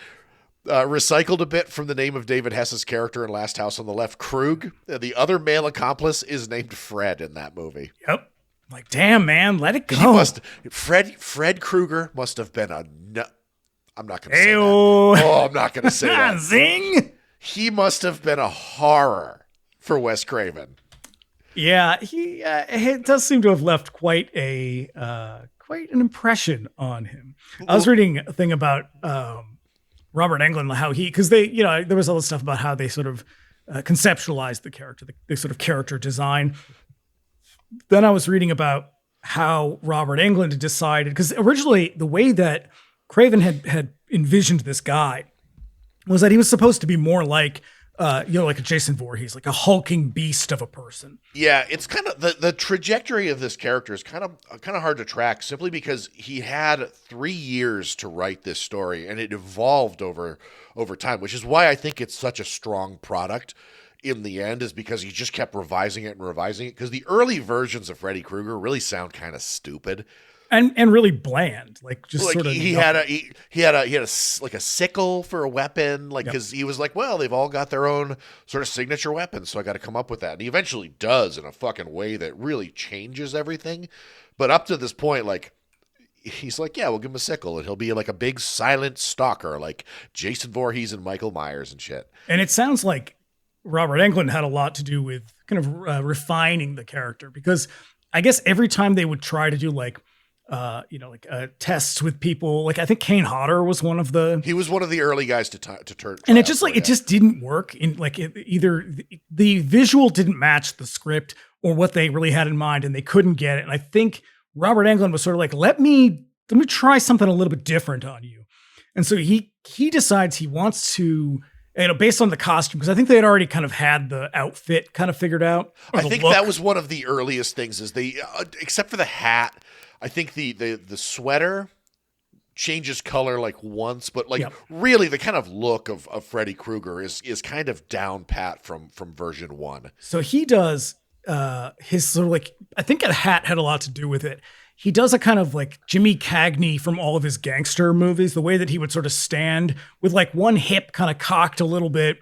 Recycled a bit from the name of David Hess's character in Last House on the Left, Krug. The other male accomplice is named Fred in that movie. Yep. Like, damn, man, let it go. Fred Krueger must have been I'm not going to say that. Ayo. Oh, I'm not going to say that. Zing. He must have been a horror for Wes Craven. Yeah, it does seem to have left quite an impression on him. I was reading a thing about Robert Englund, how because there was all this stuff about how they sort of conceptualized the character, the sort of character design. Then I was reading about how Robert Englund decided, because originally the way that Craven had envisioned this guy was that he was supposed to be more like, like a Jason Voorhees, like a hulking beast of a person. Yeah, it's kind of the trajectory of this character is kind of hard to track, simply because he had 3 years to write this story, and it evolved over time, which is why I think it's such a strong product in the end, is because he just kept revising it. Because the early versions of Freddy Krueger really sound kind of stupid. And really bland, like just sort of. He had a sickle for a weapon, because he was like, well, they've all got their own sort of signature weapons, so I got to come up with that. And he eventually does in a fucking way that really changes everything. But up to this point, he's like, yeah, we'll give him a sickle, and he'll be like a big silent stalker, like Jason Voorhees and Michael Myers and shit. And it sounds like Robert Englund had a lot to do with kind of refining the character, because I guess every time they would try to do tests with people, like I think Kane Hodder was one of the. He was one of the early guys to turn. And it just it just didn't work. Either the visual didn't match the script or what they really had in mind, and they couldn't get it. And I think Robert Englund was sort of like, let me try something a little bit different on you. And so he decides he wants to. Based on the costume, because I think they had already kind of had the outfit kind of figured out. I think that was one of the earliest things, is they, except for the hat, I think the sweater changes color once, but really the kind of look of Freddy Krueger is kind of down pat from version 1. So he does his sort of I think a hat had a lot to do with it. He does a kind of Jimmy Cagney from all of his gangster movies, the way that he would sort of stand with one hip kind of cocked a little bit.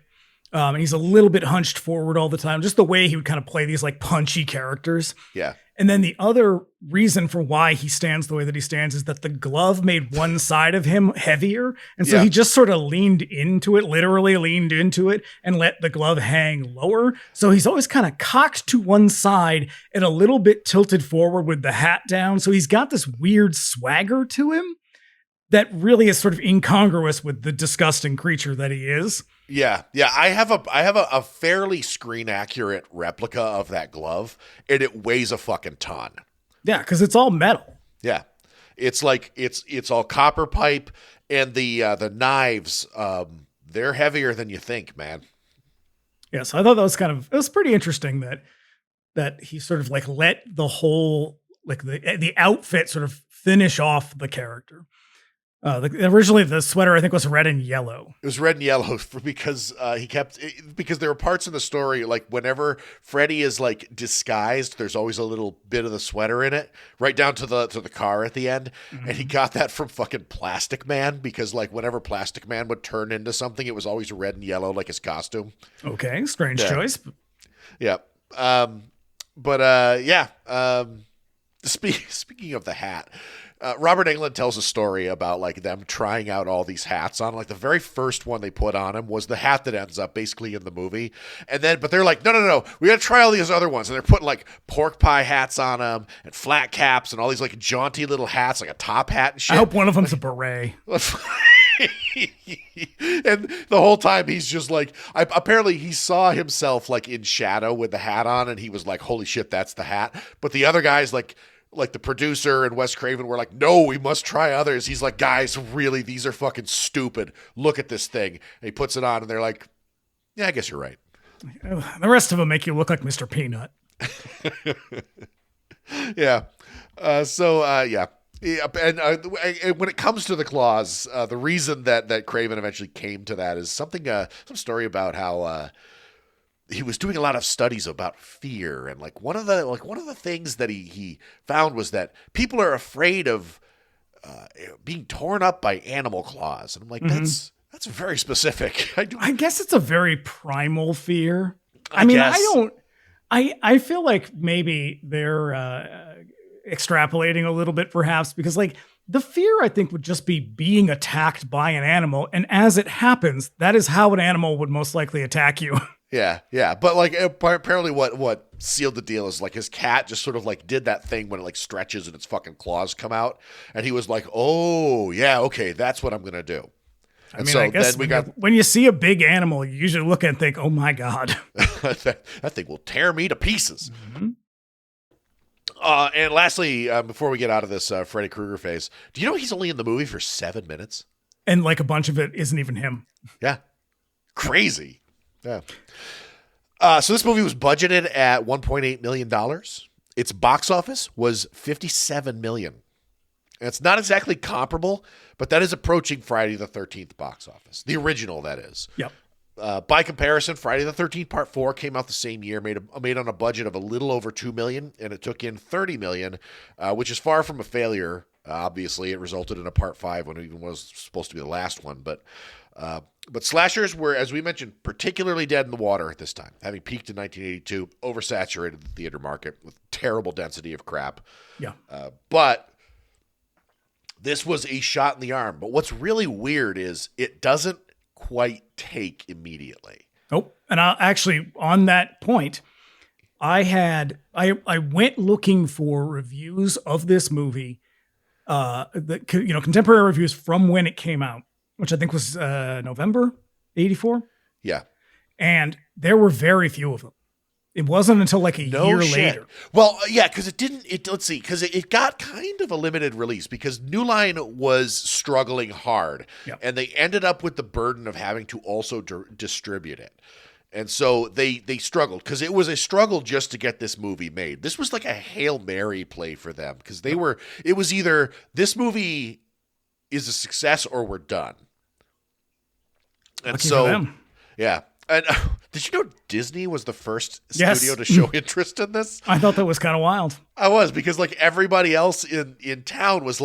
And he's a little bit hunched forward all the time. Just the way he would kind of play these punchy characters. Yeah. And then the other reason for why he stands the way that he stands is that the glove made one side of him heavier. And so he just sort of literally leaned into it and let the glove hang lower. So he's always kind of cocked to one side and a little bit tilted forward with the hat down. So he's got this weird swagger to him that really is sort of incongruous with the disgusting creature that he is. Yeah. I have a fairly screen accurate replica of that glove, and it weighs a fucking ton. Yeah, because it's all metal. Yeah, it's it's all copper pipe, and the knives, they're heavier than you think, man. Yeah, so I thought it was pretty interesting that he sort of let the whole the outfit sort of finish off the character. Originally, the sweater I think was red and yellow. It was red and yellow because because there were parts in the story whenever Freddy is disguised, there's always a little bit of the sweater in it, right down to the car at the end, and he got that from fucking Plastic Man, because whenever Plastic Man would turn into something, it was always red and yellow like his costume. Okay, strange choice. Yeah, Speaking of the hat. Robert Englund tells a story about them trying out all these hats on. The very first one they put on him was the hat that ends up basically in the movie. But they're like, no, we got to try all these other ones. And they're putting pork pie hats on them and flat caps and all these jaunty little hats, like a top hat and shit. I hope one of them's a beret. And the whole time he's just like, apparently he saw himself like in shadow with the hat on, and he was like, holy shit, that's the hat. But the other guys, like the producer and Wes Craven, were like, no, we must try others. He's like, guys, really, these are fucking stupid. Look at this thing. And he puts it on, and they're like, yeah, I guess you're right. The rest of them make you look like Mr. Peanut. Yeah. Yeah. Yeah, and when it comes to the claws, the reason that Craven eventually came to that is some story about how he was doing a lot of studies about fear, and one of the things that he found was that people are afraid of being torn up by animal claws, and I'm like, that's very specific. I guess it's a very primal fear. I feel like maybe they're extrapolating a little bit, perhaps, because the fear, I think, would just be being attacked by an animal, and as it happens, that is how an animal would most likely attack you. Yeah. But apparently what sealed the deal is his cat just sort of did that thing when it stretches and its fucking claws come out, and he was like, oh yeah, okay, that's what I'm gonna do. And I guess when you see a big animal, you usually look and think, oh my God. that thing will tear me to pieces. Mm-hmm. And lastly, before we get out of this Freddy Krueger phase, do you know he's only in the movie for 7 minutes? And a bunch of it isn't even him. Yeah. Crazy. Yeah. So this movie was budgeted at $1.8 million. Its box office was $57 million. And it's not exactly comparable, but that is approaching Friday the 13th box office. The original, that is. Yep. By comparison, Friday the 13th Part 4 came out the same year, made on a budget of a little over $2 million, and it took in $30 million, which is far from a failure. Obviously, it resulted in a Part 5 when it even was supposed to be the last one. But slashers were, as we mentioned, particularly dead in the water at this time, having peaked in 1982, oversaturated the theater market with terrible density of crap. Yeah. But this was a shot in the arm. But what's really weird is it doesn't quite take immediately. Nope. And actually, on that point, I went looking for reviews of this movie, contemporary reviews from when it came out, which I think was November 84. Yeah. And there were very few of them. It wasn't until a year later. Well, yeah, because it got kind of a limited release because New Line was struggling hard. Yep. And they ended up with the burden of having to also distribute it. And so they struggled because it was a struggle just to get this movie made. This was like a Hail Mary play for them because it was either this movie is a success or we're done. And Lucky for them. Yeah. And did you know Disney was the first studio to show interest in this? I thought that was kind of wild. I was, because everybody else in town was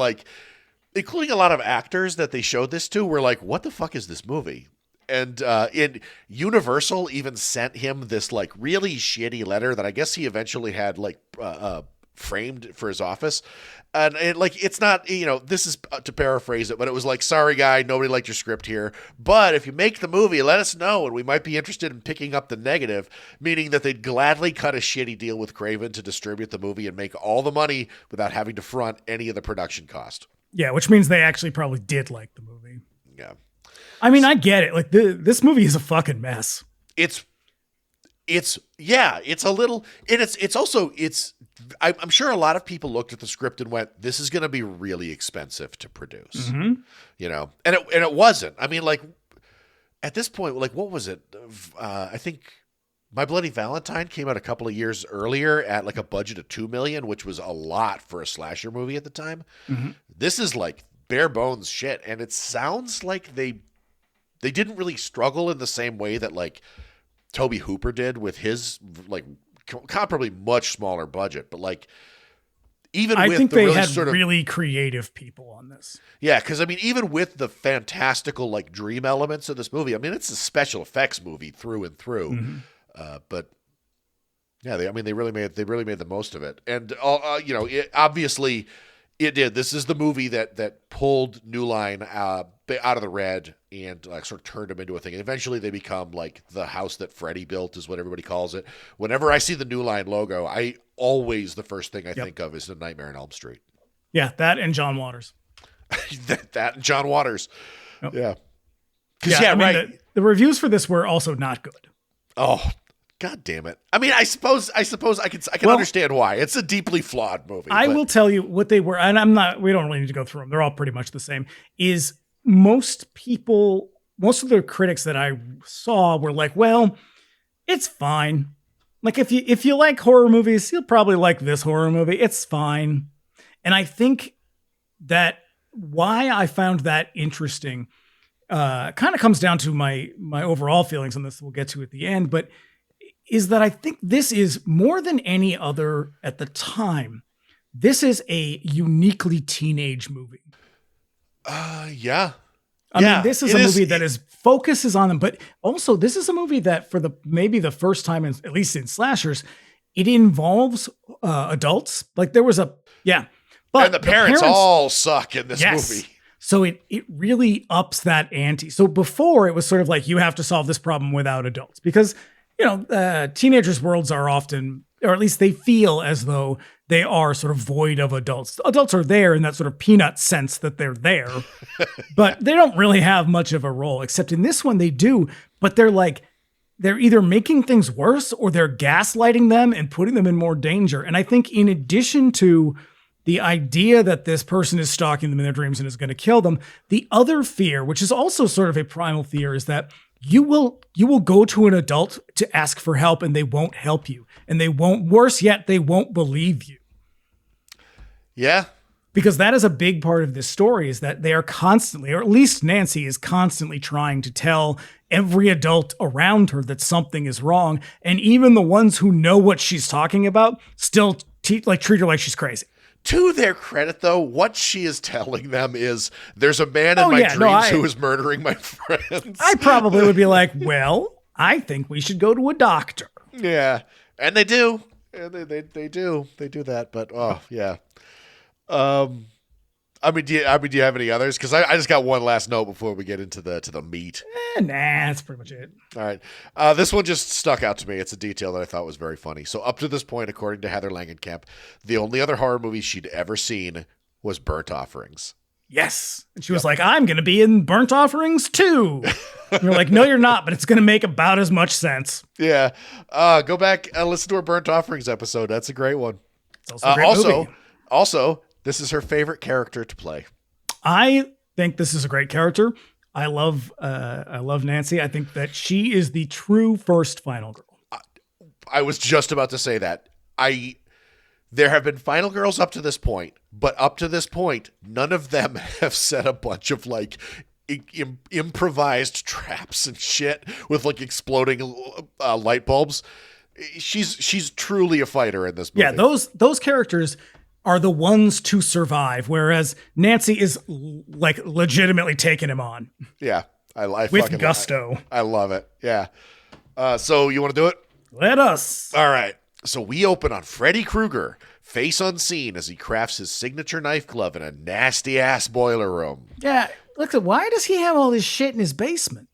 including a lot of actors that they showed this to, were like, what the fuck is this movie? And Universal even sent him this really shitty letter that I guess he eventually had framed for his office. And it's not, this is to paraphrase it, but it was sorry guy, nobody liked your script here, but if you make the movie, let us know and we might be interested in picking up the negative, meaning that they'd gladly cut a shitty deal with Craven to distribute the movie and make all the money without having to front any of the production cost. Yeah, which means they actually probably did like the movie. Yeah. I mean, I get it. This movie is a fucking mess. It's a little, and it's also, I'm sure a lot of people looked at the script and went, this is going to be really expensive to produce, and it wasn't. I mean, at this point, what was it? I think My Bloody Valentine came out a couple of years earlier at a budget of $2 million, which was a lot for a slasher movie at the time. Mm-hmm. This is bare bones shit. And it sounds like they didn't really struggle in the same way that Toby Hooper did with his comparably much smaller budget, but I think they had really creative people on this. Yeah, because even with the fantastical dream elements of this movie, it's a special effects movie through and through. Mm-hmm. But yeah, they really made the most of it, and obviously it did. This is the movie that pulled New Line out of the red and sort of turned them into a thing. And eventually they become the house that Freddy built, is what everybody calls it. Whenever I see the New Line logo, the first thing I think of is the Nightmare on Elm Street. Yeah, that and John Waters. that and John Waters. Yeah. Because right. The reviews for this were also not good. Oh, God damn it. I mean, I suppose I can understand why. It's a deeply flawed movie. I will tell you what they were, and we don't really need to go through them. They're all pretty much the same. Is most of the critics that I saw were like, well, it's fine. Like if you like horror movies, you'll probably like this horror movie. It's fine. And I think that why I found that interesting kind of comes down to my overall feelings on this. We'll get to at the end, but is that I think this is more than any other at the time. This is a uniquely teenage movie. Yeah. I mean, this is a movie that focuses on them, but also this is a movie that for maybe the first time, at least in slashers, it involves adults. Like there was but and the parents all suck in this movie. So it really ups that ante. So before it was sort of like you have to solve this problem without adults because teenagers' worlds are often, or at least they feel as though they are sort of void of adults. Adults are there in that sort of peanut sense that they're there, but they don't really have much of a role, except in this one they do, but they're either making things worse or they're gaslighting them and putting them in more danger. And I think in addition to the idea that this person is stalking them in their dreams and is going to kill them, the other fear, which is also sort of a primal fear, is that you will go to an adult to ask for help and they won't help you. And they won't believe you. Yeah. Because that is a big part of this story, is that they are constantly, or at least Nancy is constantly trying to tell every adult around her that something is wrong. And even the ones who know what she's talking about still treat her like she's crazy. To their credit, though, what she is telling them is there's a man in my dreams who is murdering my friends. I probably would be like, well, I think we should go to a doctor. Yeah. And they do. And they do. They do that. But, oh, yeah. I mean, do you have any others? Because I just got one last note before we get into the meat. Nah, that's pretty much it. All right. This one just stuck out to me. It's a detail that I thought was very funny. So up to this point, according to Heather Langenkamp, the only other horror movie she'd ever seen was Burnt Offerings. Yes. And she was like, I'm going to be in Burnt Offerings too. And you're like, no, you're not, but it's going to make about as much sense. Yeah. Go back and listen to our Burnt Offerings episode. That's a great one. It's also a great movie. Also, this is her favorite character to play. I think this is a great character. I love Nancy. I think that she is the true first final girl. I was just about to say that. There have been final girls up to this point, but up to this point, none of them have set a bunch of like improvised traps and shit with like exploding light bulbs. She's truly a fighter in this movie. Yeah, those characters are the ones to survive, whereas Nancy is like legitimately taking him on. Yeah, I with gusto. I love it. Yeah. So you want to do it? Let us. All right. So we open on Freddy Krueger, face unseen, as he crafts his signature knife glove in a nasty ass boiler room. Yeah. Look, why does he have all this shit in his basement?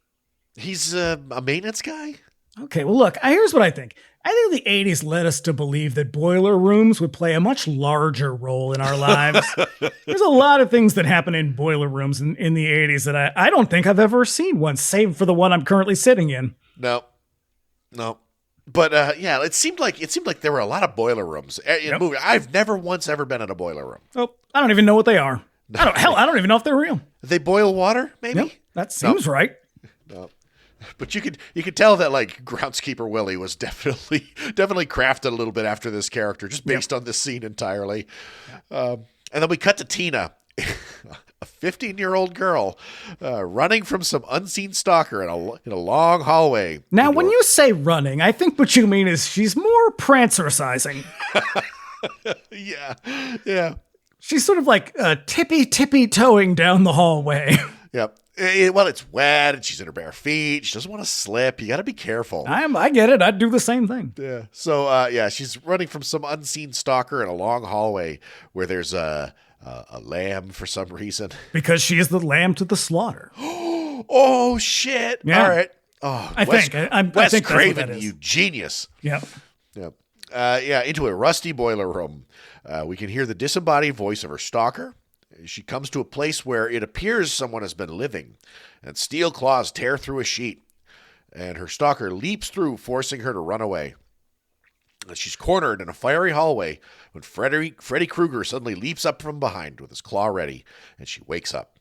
He's a maintenance guy. Okay. Well, look, here's what I think. I think the 80s led us to believe that boiler rooms would play a much larger role in our lives. There's a lot of things that happen in boiler rooms in the 80s that I don't think I've ever seen once, save for the one I'm currently sitting in. No. But yeah, it seemed like there were a lot of boiler rooms in movies. I've never once ever been in a boiler room. Oh, I don't even know what they are. No. I don't even know if they're real. They boil water, maybe? Yep, that seems right. No. But you could tell that like groundskeeper Willie was definitely crafted a little bit after this character, just based on this scene entirely. And then we cut to Tina, a 15-year-old girl, running from some unseen stalker in a long hallway. Now, when you say running, I think what you mean is she's more prancercising. Yeah. She's sort of like tippy toeing down the hallway. Yep. Well, it's wet and she's in her bare feet. She doesn't want to slip. You got to be careful. I get it. I'd do the same thing. Yeah. So, she's running from some unseen stalker in a long hallway where there's a lamb for some reason. Because she is the lamb to the slaughter. Oh, shit. Yeah. All right. Oh, I think Wes Craven, you genius. Yep. Into a rusty boiler room. We can hear the disembodied voice of her stalker. She comes to a place where it appears someone has been living, and steel claws tear through a sheet, and her stalker leaps through, forcing her to run away. And she's cornered in a fiery hallway when Freddy Krueger suddenly leaps up from behind with his claw ready, and she wakes up.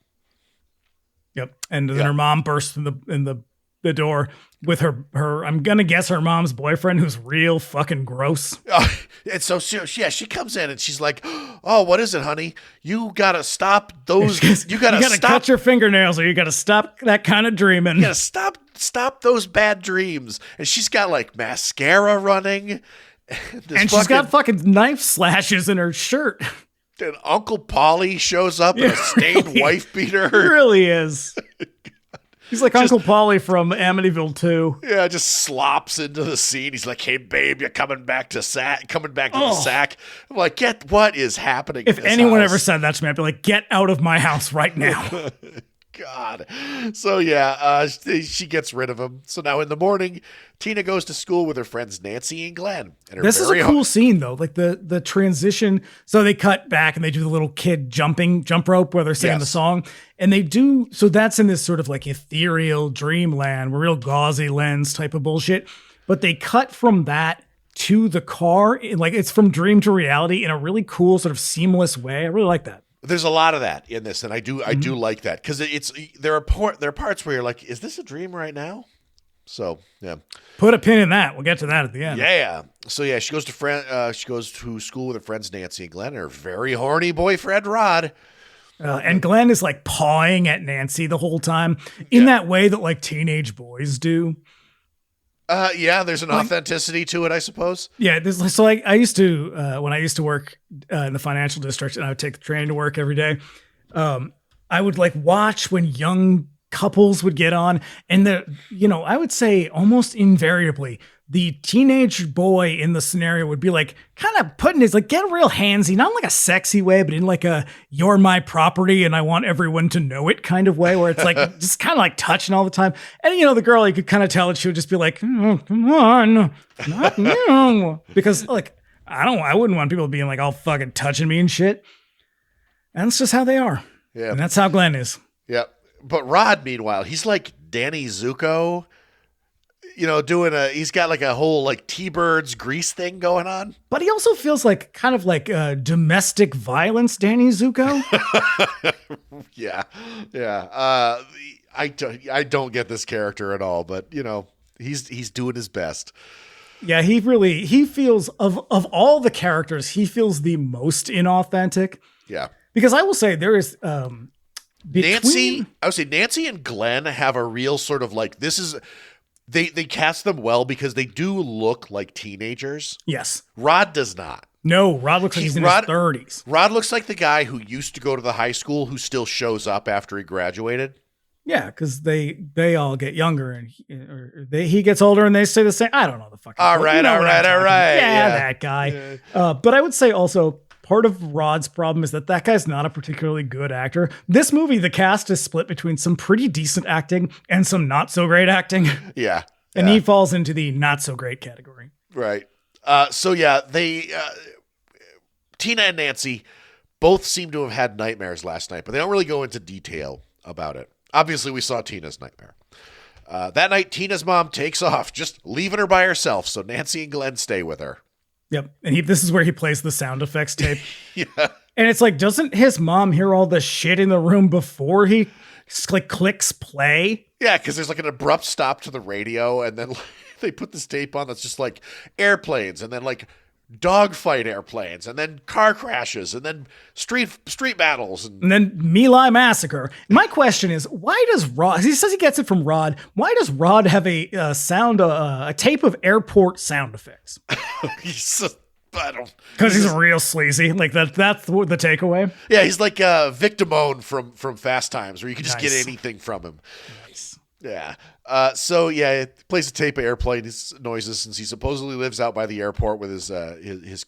Yep. And then her mom bursts in the door with her I'm gonna guess her mom's boyfriend, who's real fucking gross. And so she comes in and she's like, "Oh, what is it, honey? You gotta stop those. You gotta cut your fingernails, or you gotta stop that kind of dreaming. You gotta stop those bad dreams." And she's got like mascara running, and she's got fucking knife slashes in her shirt. And Uncle Polly shows up in a stained wife beater. He really is. He's like Uncle Polly from Amityville 2. Yeah, just slops into the scene. He's like, "Hey, babe, you're coming back to the sack." I'm like, what is happening? If anyone ever said that to me, I'd be like, "Get out of my house right now." God. So she gets rid of him. So now in the morning, Tina goes to school with her friends Nancy and Glenn. And this is a cool scene though, like the transition. So they cut back and they do the little kid jump rope where they're singing the song, and they do. So that's in this sort of like ethereal dreamland, real gauzy lens type of bullshit. But they cut from that to the car, like it's from dream to reality in a really cool sort of seamless way. I really like that. There's a lot of that in this, and I do like that because there are parts where you're like, is this a dream right now? So yeah, put a pin in that. We'll get to that at the end. Yeah. So yeah, she goes to school with her friends Nancy and Glenn and her very horny boyfriend Rod. And Glenn is like pawing at Nancy the whole time in that way that like teenage boys do. There's an authenticity to it, I suppose. Yeah, so like I used to when I used to work in the financial district, and I would take the train to work every day. I would like watch when young couples would get on, and I would say almost invariably the teenage boy in the scenario would be like kind of putting his like get real handsy, not in like a sexy way, but in like a "you're my property and I want everyone to know it" kind of way, where it's like just kind of like touching all the time. And the girl, you could kind of tell that she would just be like, "Oh, come on, not now," because like I wouldn't want people being like all fucking touching me and shit. And that's just how they are. Yeah, and that's how Glenn is. Yeah, but Rod, meanwhile, he's like Danny Zuko. He's got like a whole like T-Birds grease thing going on. But he also feels like kind of like domestic violence Danny Zuko. Yeah. I don't get this character at all, but he's doing his best. Yeah, he feels of all the characters, he feels the most inauthentic. Yeah. Because I will say there is Nancy and Glenn have a real sort of like They cast them well because they do look like teenagers. Yes. Rod does not. No, Rod looks like he's in his 30s. Rod looks like the guy who used to go to the high school who still shows up after he graduated. Yeah, because they all get younger and he gets older and they say the same. I don't know the fucking. All right. Yeah, that guy. Yeah. But I would say also part of Rod's problem is that guy's not a particularly good actor. This movie, the cast is split between some pretty decent acting and some not so great acting. Yeah. And he falls into the not so great category. Right. Tina and Nancy both seem to have had nightmares last night, but they don't really go into detail about it. Obviously, we saw Tina's nightmare. That night, Tina's mom takes off, just leaving her by herself, so Nancy and Glenn stay with her. Yep. And this is where he plays the sound effects tape. Yeah. And it's like, doesn't his mom hear all the shit in the room before he clicks play? Yeah, because there's like an abrupt stop to the radio, and then they put this tape on that's just like airplanes, and then like dogfight airplanes, and then car crashes, and then street battles, and then My Lai massacre. My question is, why does Rod? He says he gets it from Rod. Why does Rod have a tape of airport sound effects? Because he's real sleazy. Like that's the takeaway. Yeah, he's like Victimone from Fast Times, where you can just get anything from him. Nice. Yeah. He plays a tape of airplane noises since he supposedly lives out by the airport with his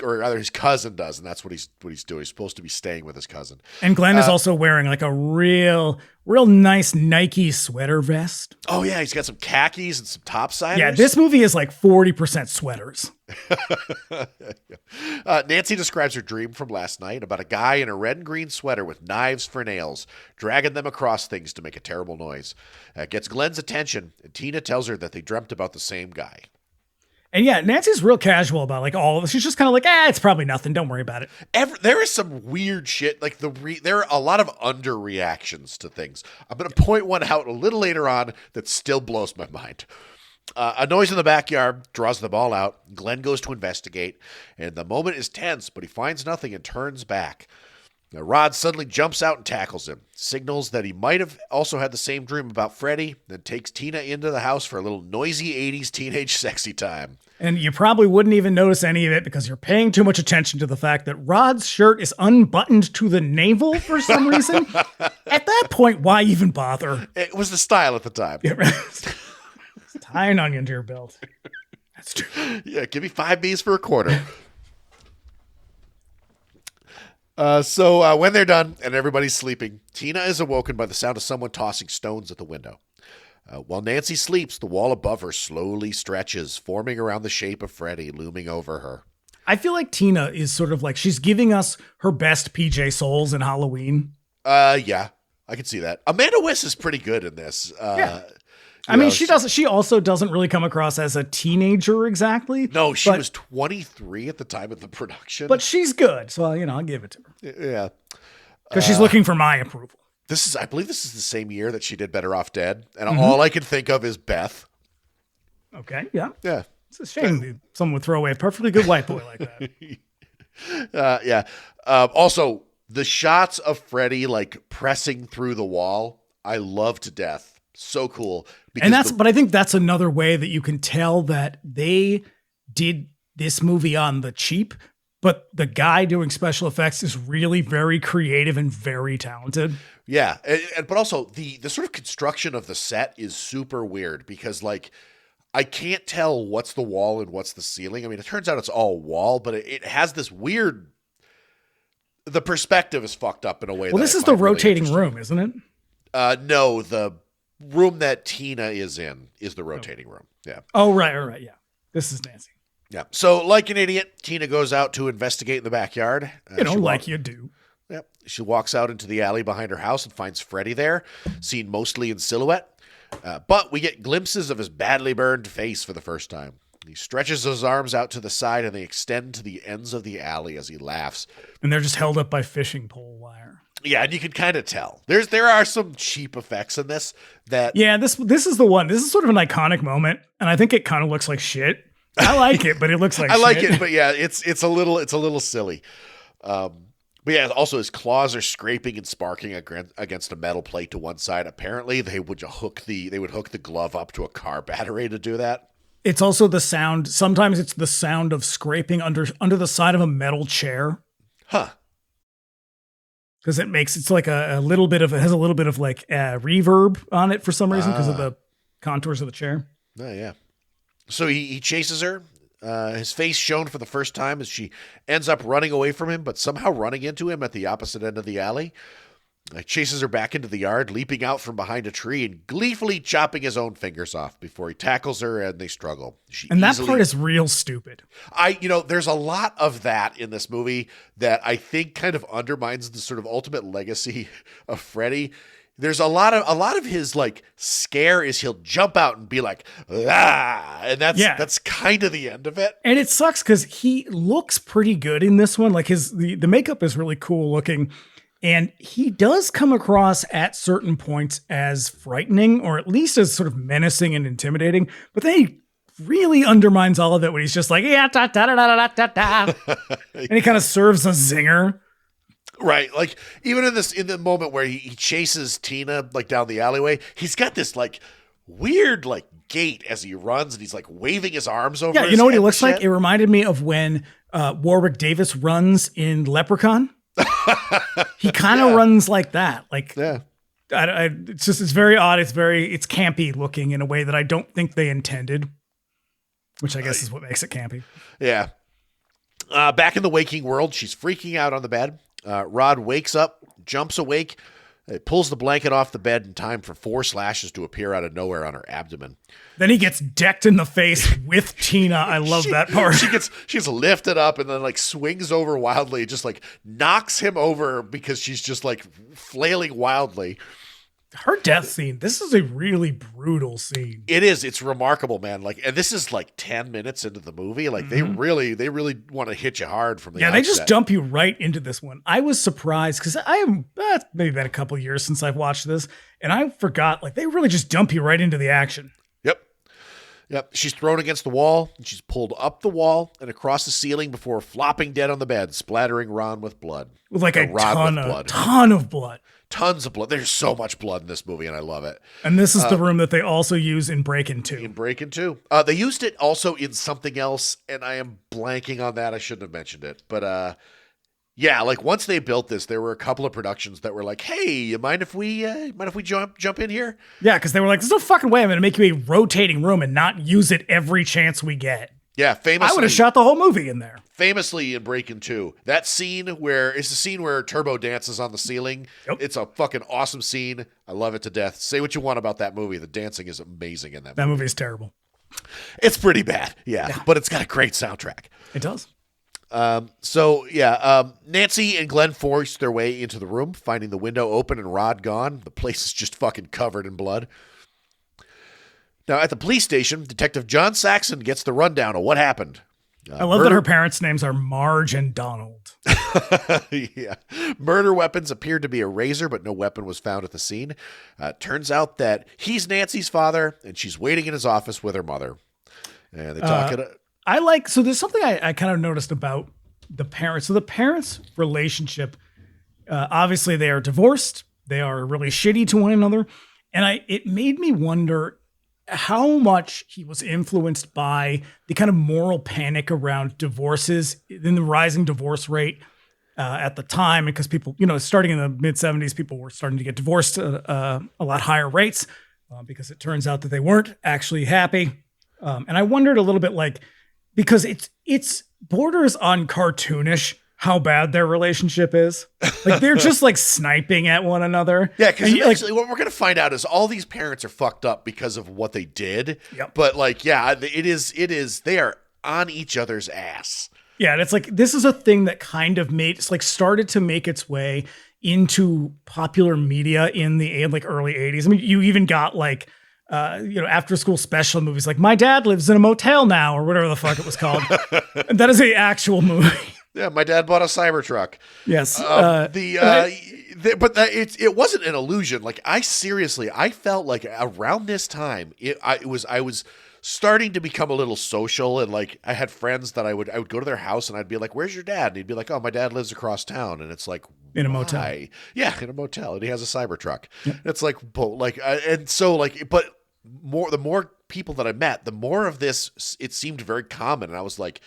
or rather his cousin does, and that's what he's doing. He's supposed to be staying with his cousin. And Glenn is also wearing like a real nice Nike sweater vest. Oh yeah, he's got some khakis and some topsiders. Yeah, this movie is like 40% sweaters. Nancy describes her dream from last night about a guy in a red and green sweater with knives for nails, dragging them across things to make a terrible noise. It gets Glenn's attention, and Tina tells her that they dreamt about the same guy. And yeah, Nancy's real casual about like all of this. She's just kind of like, it's probably nothing. Don't worry about it. There is some weird shit. Like there are a lot of underreactions to things. I'm going to point one out a little later on that still blows my mind. A noise in the backyard draws them all out. Glenn goes to investigate, and the moment is tense, but he finds nothing and turns back. Now, Rod suddenly jumps out and tackles him, signals that he might have also had the same dream about Freddy, then takes Tina into the house for a little noisy 80s teenage sexy time. And you probably wouldn't even notice any of it because you're paying too much attention to the fact that Rod's shirt is unbuttoned to the navel for some reason. At that point, why even bother? It was the style at the time. Yeah, right. Tie an onion to your belt. That's true. Yeah, give me 5 Bs for a quarter. So when they're done and everybody's sleeping, Tina is awoken by the sound of someone tossing stones at the window. While Nancy sleeps, the wall above her slowly stretches, forming around the shape of Freddy looming over her. I feel like Tina is sort of like she's giving us her best PJ Souls in Halloween. Yeah, I can see that. Amanda Wyss is pretty good in this. Yeah. I mean, she also doesn't really come across as a teenager exactly. No, she was 23 at the time of the production. But she's good, so I'll give it to her. Yeah, because she's looking for my approval. I believe this is the same year that she did Better Off Dead, and all I can think of is Beth. Okay, yeah. It's a shame that someone would throw away a perfectly good white boy like that. Yeah. Also, the shots of Freddy like pressing through the wall, I love to death. So cool. But I think that's another way that you can tell that they did this movie on the cheap, but the guy doing special effects is really very creative and very talented. Yeah. But also the sort of construction of the set is super weird because like, I can't tell what's the wall and what's the ceiling. I mean, it turns out it's all wall, but it has this weird, the perspective is fucked up in a way. Well, this is the rotating room, isn't it? No, the room that Tina is in is the rotating room. Yeah. Oh, right. Yeah. This is Nancy. Yeah. So like an idiot, Tina goes out to investigate in the backyard. You do. Yeah. She walks out into the alley behind her house and finds Freddy there, seen mostly in silhouette. But we get glimpses of his badly burned face for the first time. He stretches his arms out to the side and they extend to the ends of the alley as he laughs. And they're just held up by fishing pole wire. Yeah, and you can kind of tell. There are some cheap effects in this that... Yeah, this is the one. This is sort of an iconic moment, and I think it kind of looks like shit. I like it, but it looks like shit. I like it, but yeah, it's a little silly. But yeah, also his claws are scraping and sparking against a metal plate to one side. Apparently, they would hook the glove up to a car battery to do that. It's also the sound. Sometimes it's the sound of scraping under the side of a metal chair. Huh. Because it's like it has a little bit of like reverb on it for some reason because of the contours of the chair. Oh yeah. So he chases her. His face shown for the first time as she ends up running away from him, but somehow running into him at the opposite end of the alley. Chases her back into the yard, leaping out from behind a tree and gleefully chopping his own fingers off before he tackles her and they struggle. That part is real stupid. There's a lot of that in this movie that I think kind of undermines the sort of ultimate legacy of Freddy. There's a lot of his like scare is he'll jump out and be like, ah, and that's kind of the end of it. And it sucks because he looks pretty good in this one. Like the makeup is really cool looking. And he does come across at certain points as frightening, or at least as sort of menacing and intimidating. But then he really undermines all of it when he's just like, yeah, da, da, da, da, da, da. And he kind of serves a zinger. Right. Like even in the moment where he chases Tina like down the alleyway, he's got this like weird like gait as he runs and he's like waving his arms over. Yeah. You know what he looks like? It reminded me of when Warwick Davis runs in Leprechaun. He kind of runs like that. Like, yeah. It's very odd. It's campy looking in a way that I don't think they intended, which I guess is what makes it campy. Yeah. Back in the waking world, she's freaking out on the bed. Rod wakes up, jumps awake, It pulls the blanket off the bed in time for 4 slashes to appear out of nowhere on her abdomen. Then he gets decked in the face with Tina. I love that part. She's lifted up and then like swings over wildly, just like knocks him over because she's just like flailing wildly. Her death scene, this is a really brutal scene. It is. It's remarkable, man. Like, and this is like 10 minutes into the movie. Like they really want to hit you hard from the outset. They just dump you right into this one. I was surprised because I have maybe been a couple years since I've watched this, and I forgot, like, they really just dump you right into the action. Yep. She's thrown against the wall, and she's pulled up the wall and across the ceiling before flopping dead on the bed, splattering Ron with blood. With like a ton of blood. Tons of blood. There's so much blood in this movie, and I love it. And this is the room that they also use in Breakin' 2. In Breakin' 2. They used it also in something else, and I am blanking on that. I shouldn't have mentioned it. But yeah, like once they built this, there were a couple of productions that were like, "Hey, you mind if we jump in here?" Yeah, because they were like, "There's no fucking way I'm going to make you a rotating room and not use it every chance we get." Yeah, famously, I would have shot the whole movie in there. Famously in Breakin' 2, that scene where it's the scene where Turbo dances on the ceiling. Yep. It's a fucking awesome scene. I love it to death. Say what you want about that movie. The dancing is amazing in that movie. That movie is terrible. It's pretty bad, yeah, but it's got a great soundtrack. It does. Nancy and Glenn force their way into the room, finding the window open and Rod gone. The place is just fucking covered in blood. Now, at the police station, Detective John Saxon gets the rundown of what happened. I love that her parents' names are Marge and Donald. Yeah. Murder weapons appeared to be a razor, but no weapon was found at the scene. Turns out that he's Nancy's father, and she's waiting in his office with her mother. And they talk so there's something I kind of noticed about the parents. So the parents' relationship, obviously they are divorced. They are really shitty to one another. And it made me wonder how much he was influenced by the kind of moral panic around divorces in the rising divorce rate at the time, because people, starting in the mid 70s, people were starting to get divorced at a lot higher rates because it turns out that they weren't actually happy. And I wondered a little bit, like, because it's borders on cartoonish how bad their relationship is. Like, they're just like sniping at one another. Yeah, because eventually what we're going to find out is all these parents are fucked up because of what they did. Yep. But like, yeah, it is, they are on each other's ass. Yeah, and it's like, this is a thing that kind of started to make its way into popular media in the early 80s. I mean, you even got like, after school special movies like My Dad Lives in a Motel Now, or whatever the fuck it was called. And that is an actual movie. Yeah, my dad bought a Cybertruck. Yes. But it wasn't an illusion. Like, I felt like around this time, I was starting to become a little social, and like I had friends that I would go to their house and I'd be like, "Where's your dad?" And he'd be like, "Oh, my dad lives across town." And it's like, in a motel. Yeah, in a motel, and he has a Cybertruck. Yep. It's like, and so like, but the more people that I met, the more of this it seemed very common, and I was like.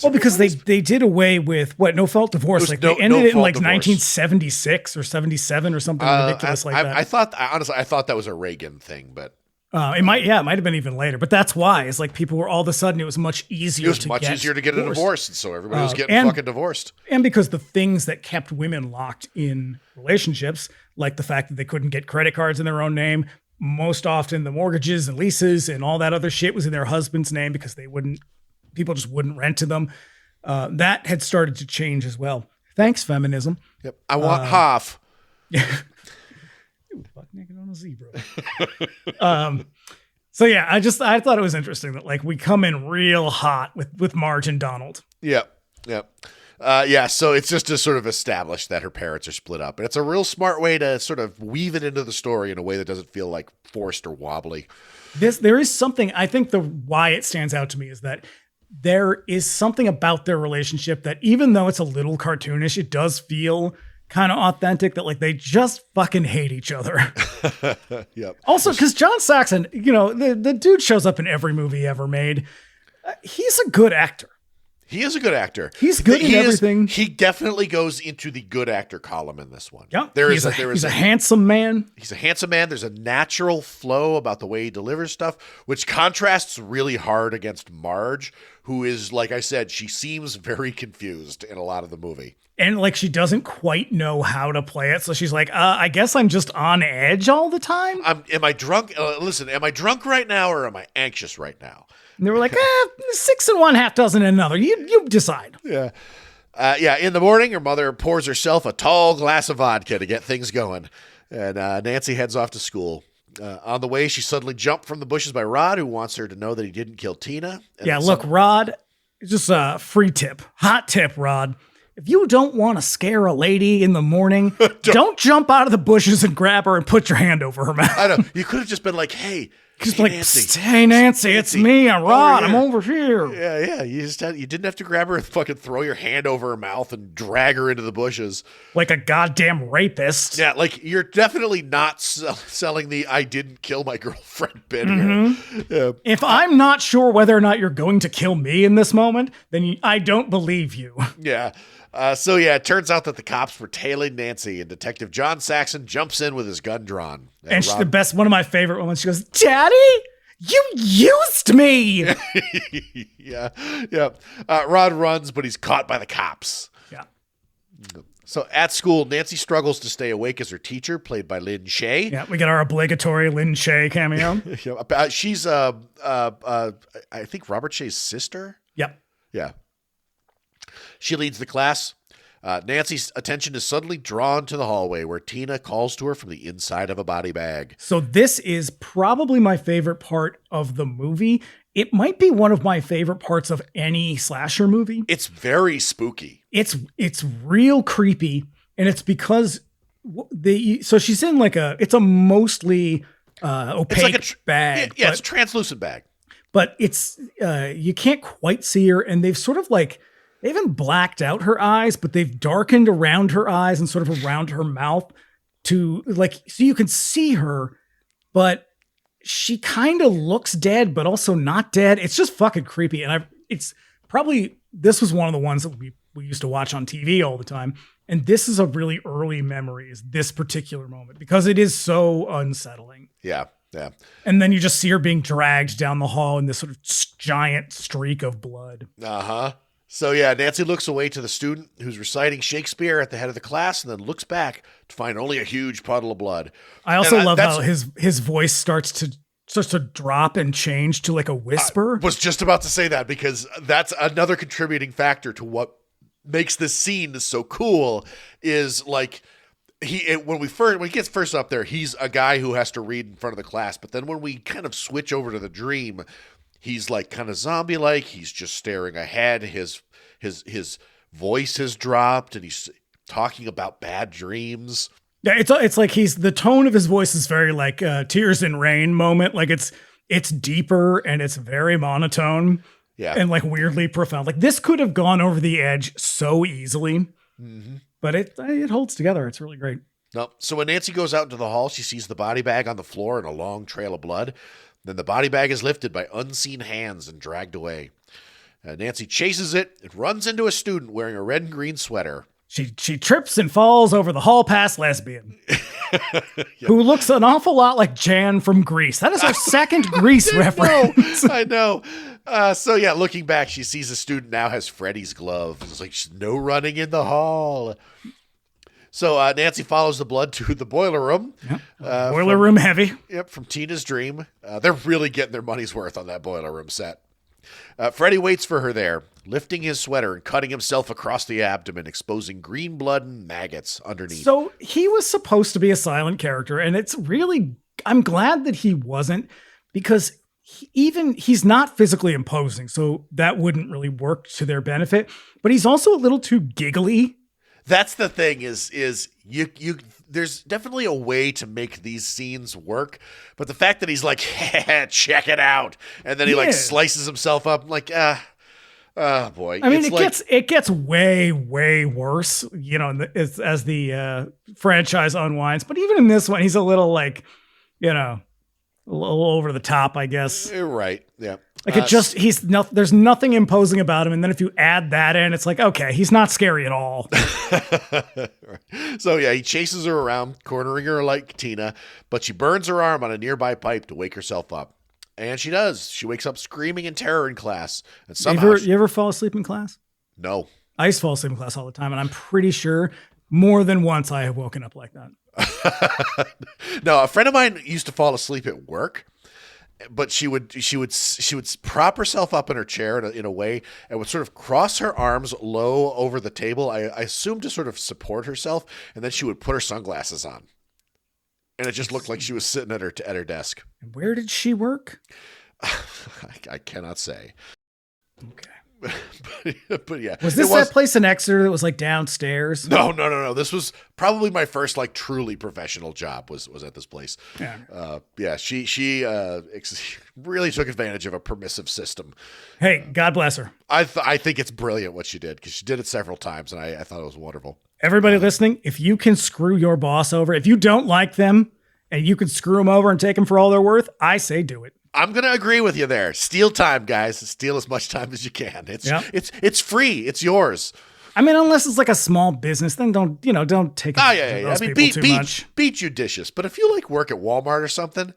Well, because they did away with no fault divorce. Like, they ended it in like 1976 or 77 or something ridiculous like that. I thought that was a Reagan thing, but it might have been even later. But that's why it's like people were all of a sudden it was much easier. It was much easier to get a divorce, and so everybody was getting fucking divorced. And because the things that kept women locked in relationships, like the fact that they couldn't get credit cards in their own name. Most often, the mortgages and leases and all that other shit was in their husband's name because people just wouldn't rent to them. That had started to change as well. Thanks, feminism. Yep. I want half. Yeah. Fuck naked on a zebra. So yeah, I thought it was interesting that like we come in real hot with Marge and Donald. Yep. So it's just to sort of establish that her parents are split up. And it's a real smart way to sort of weave it into the story in a way that doesn't feel like forced or wobbly. There is something, I think why it stands out to me is that there is something about their relationship that even though it's a little cartoonish, it does feel kind of authentic, that like they just fucking hate each other. Yep. Also, because John Saxon, the dude shows up in every movie ever made. He's a good actor. He is a good actor. He's good in everything. He definitely goes into the good actor column in this one. Yeah, he's a handsome man. He's a handsome man. There's a natural flow about the way he delivers stuff, which contrasts really hard against Marge, who is, like I said, she seems very confused in a lot of the movie. And like she doesn't quite know how to play it. So she's like, I guess I'm just on edge all the time. Am I drunk? Listen, am I drunk right now or am I anxious right now? And they were like, 6 and 1, half dozen and another. You decide. Yeah. In the morning, her mother pours herself a tall glass of vodka to get things going. And Nancy heads off to school. On the way, she's suddenly jumped from the bushes by Rod, who wants her to know that he didn't kill Tina. And look, Rod, just a free tip. Hot tip, Rod. If you don't want to scare a lady in the morning, don't jump out of the bushes and grab her and put your hand over her mouth. I know. You could have just been like, hey, Nancy. Hey, Nancy, it's me. I'm Rod. I'm over here. Yeah. You didn't have to grab her and fucking throw your hand over her mouth and drag her into the bushes. Like a goddamn rapist. Yeah, like you're definitely not selling the I didn't kill my girlfriend bit here. Yeah. If I'm not sure whether or not you're going to kill me in this moment, then I don't believe you. Yeah. It turns out that the cops were tailing Nancy, and Detective John Saxon jumps in with his gun drawn. And one of my favorite moments, she goes, Daddy, you used me. Yeah. Rod runs, but he's caught by the cops. Yeah. So at school, Nancy struggles to stay awake as her teacher, played by Lynn Shay. Yeah, we get our obligatory Lynn Shay cameo. She's, I think, Robert Shay's sister. Yep. Yeah. She leads the class. Nancy's attention is suddenly drawn to the hallway where Tina calls to her from the inside of a body bag. So this is probably my favorite part of the movie. It might be one of my favorite parts of any slasher movie. It's very spooky. It's real creepy, and it's because so she's in it's a mostly opaque bag. Yeah, it's a translucent bag. But it's you can't quite see her, and they've sort of they haven't blacked out her eyes, but they've darkened around her eyes and sort of around her mouth to so you can see her, but she kind of looks dead, but also not dead. It's just fucking creepy. And this was one of the ones that we used to watch on TV all the time. And this is a really early memory, is this particular moment, because it is so unsettling. Yeah. Yeah. And then you just see her being dragged down the hall in this sort of giant streak of blood. Uh-huh. So Nancy looks away to the student who's reciting Shakespeare at the head of the class and then looks back to find only a huge puddle of blood. I also love how his voice starts to drop and change to a whisper. I was just about to say that, because that's another contributing factor to what makes this scene so cool is when he gets first up there, he's a guy who has to read in front of the class. But then when we kind of switch over to the dream, he's kind of zombie-like. He's just staring ahead. His voice has dropped, and he's talking about bad dreams. Yeah, it's like the tone of his voice is very Tears in Rain moment. It's deeper and it's very monotone. Yeah, and weirdly profound. This could have gone over the edge so easily, but it holds together. It's really great. No, so when Nancy goes out into the hall, she sees the body bag on the floor and a long trail of blood. Then the body bag is lifted by unseen hands and dragged away. Nancy chases it and runs into a student wearing a red and green sweater. She trips and falls over the hall pass lesbian, who looks an awful lot like Jan from Grease. That is our second Grease reference. I know. Looking back, she sees the student now has Freddy's glove. It's no running in the hall. So Nancy follows the blood to the boiler room. Yep. Boiler room heavy. Yep, from Tina's dream. They're really getting their money's worth on that boiler room set. Freddy waits for her there, lifting his sweater and cutting himself across the abdomen, exposing green blood and maggots underneath. So he was supposed to be a silent character, and I'm glad that he wasn't, because he's not physically imposing, so that wouldn't really work to their benefit, but he's also a little too giggly. That's the thing is you there's definitely a way to make these scenes work, but the fact that he's check it out, and then he slices himself up, oh boy. I mean, it gets way, way worse, as the franchise unwinds, but even in this one, he's a little a little over the top, I guess. You're right. Yeah. There's nothing imposing about him. And then if you add that in, it's okay, he's not scary at all. So he chases her around, cornering her like Tina, but she burns her arm on a nearby pipe to wake herself up. And she does. She wakes up screaming in terror in class. And somehow you ever fall asleep in class? No. I used to fall asleep in class all the time, and I'm pretty sure more than once I have woken up like that. No, a friend of mine used to fall asleep at work, but she would prop herself up in her chair in a way and would sort of cross her arms low over the table. I assume to sort of support herself, and then she would put her sunglasses on, and it just looked like she was sitting at her desk. And where did she work? I cannot say. Okay. But yeah, Was this that place in Exeter that was like downstairs? No. This was probably my first like truly professional job was at this place. Yeah. She really took advantage of a permissive system. Hey, God bless her. I think it's brilliant what she did because she did it several times, and I thought it was wonderful. Everybody listening, if you can screw your boss over, if you don't like them and you can screw them over and take them for all they're worth, I say do it. I'm gonna agree with you there. Steal time, guys. Steal as much time as you can. It's free. It's yours. I mean, unless it's like a small business, then don't take it. I mean, be judicious. But if you like work at Walmart or something,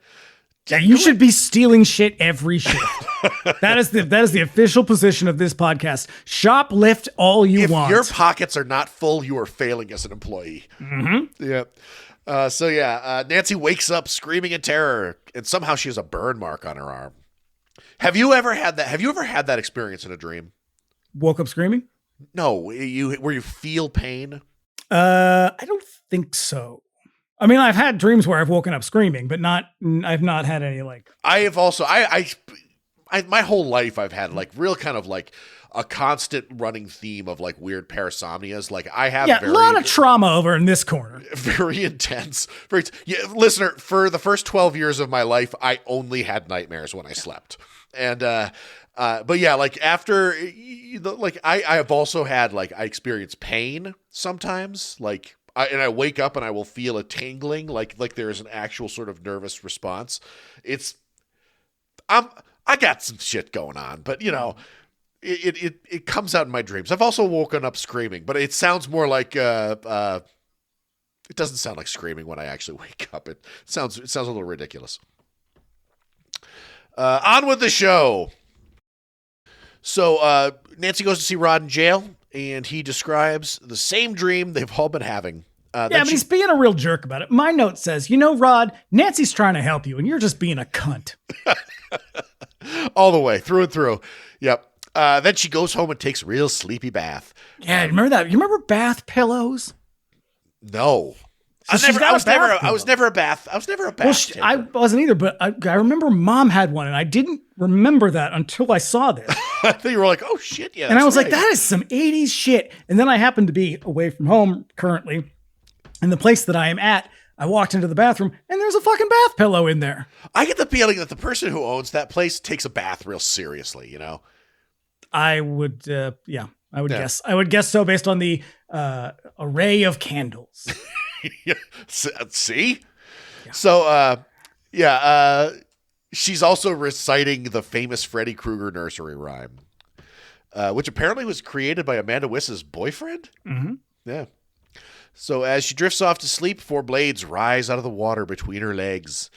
yeah, you should be stealing shit every shift. That is the official position of this podcast. Shoplift all you want. If your pockets are not full, you are failing as an employee. Mm-hmm. Yeah. Nancy wakes up screaming in terror, and somehow she has a burn mark on her arm. Have you ever had that? Have you ever had that experience in a dream? Woke up screaming? No, where you feel pain. I don't think so. I mean, I've had dreams where I've woken up screaming, but I've not had any like. I have also. My whole life I've had like real kind of like a constant running theme of like weird parasomnias. Like I have a lot of trauma over in this corner. Very intense. Listener, for the first 12 years of my life, I only had nightmares when I slept. And but yeah, like after I have also had like I experience pain sometimes. Like I wake up and I will feel a tingling, like there is an actual sort of nervous response. I got some shit going on, but you know, it comes out in my dreams. I've also woken up screaming, but it sounds more like it doesn't sound like screaming when I actually wake up. It sounds a little ridiculous. On with the show. So Nancy goes to see Rod in jail, and he describes the same dream they've all been having. But he's being a real jerk about it. My note says, Rod, Nancy's trying to help you, and you're just being a cunt. All the way, through and through. Yep. Then she goes home and takes a real sleepy bath. Yeah, remember that? You remember bath pillows? No. I was never a bath. Taker. I wasn't either, but I remember Mom had one, and I didn't remember that until I saw this. I thought you were like, oh shit, yeah. And I was like, that is some 80s shit. And then I happened to be away from home currently, and the place that I am at, I walked into the bathroom, and there's a fucking bath pillow in there. I get the feeling that the person who owns that place takes a bath real seriously, you know? I would guess. I would guess so based on the array of candles. See? Yeah. So, she's also reciting the famous Freddy Krueger nursery rhyme, which apparently was created by Amanda Wiss's boyfriend. Mm-hmm. Yeah. So as she drifts off to sleep, 4 blades rise out of the water between her legs.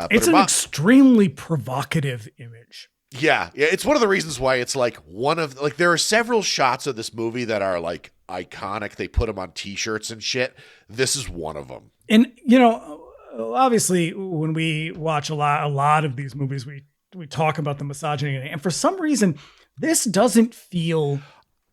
It's an extremely provocative image. Yeah. It's one of the reasons why it's like there are several shots of this movie that are like iconic. They put them on T-shirts and shit. This is one of them. And obviously, when we watch a lot of these movies, we talk about the misogyny, and for some reason, this doesn't feel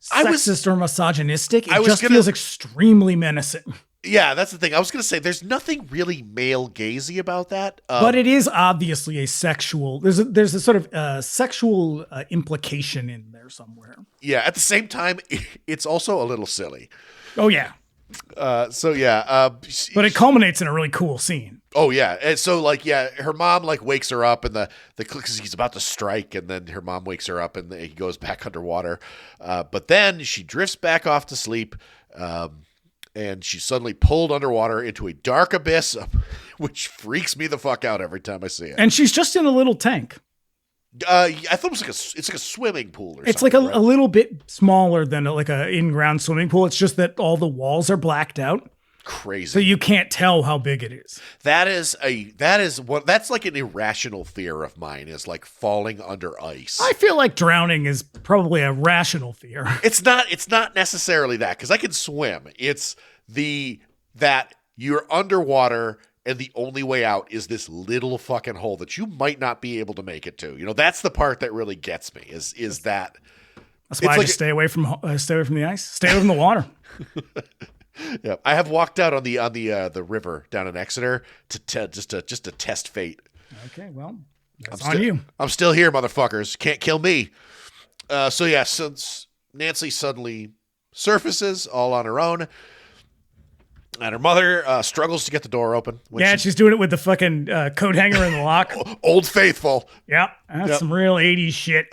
sexist or misogynistic. It just feels extremely menacing. Yeah, that's the thing. I was going to say, there's nothing really male gazy about that. But it is obviously a sexual, there's a sort of sexual implication in there somewhere. Yeah, at the same time, it's also a little silly. Oh, yeah. But it culminates in a really cool scene. Oh, yeah. And so, her mom, wakes her up, and because he's about to strike, and then her mom wakes her up, and he goes back underwater. But then she drifts back off to sleep, and she's suddenly pulled underwater into a dark abyss, which freaks me the fuck out every time I see it. And she's just in a little tank. I thought it was it's like a swimming pool or something. It's like a little bit smaller than like a in-ground swimming pool. It's just that all the walls are blacked out. crazy. So you can't tell how big it is. That's like an irrational fear of mine, is like falling under ice. I feel like drowning is probably a rational fear. It's not necessarily that, because I can swim. It's that you're underwater and the only way out is this little fucking hole that you might not be able to make it to. You know, that's the part that really gets me, is that. That's why I just stay away from the ice. Stay away from the water. Yeah, I have walked out on the river down in Exeter to test fate. Okay, well, that's on you. I'm still here, motherfuckers. Can't kill me. Since Nancy suddenly surfaces all on her own, and her mother struggles to get the door open. She's doing it with the fucking coat hanger in the lock. Old Faithful. Yep, that's some real 80s shit.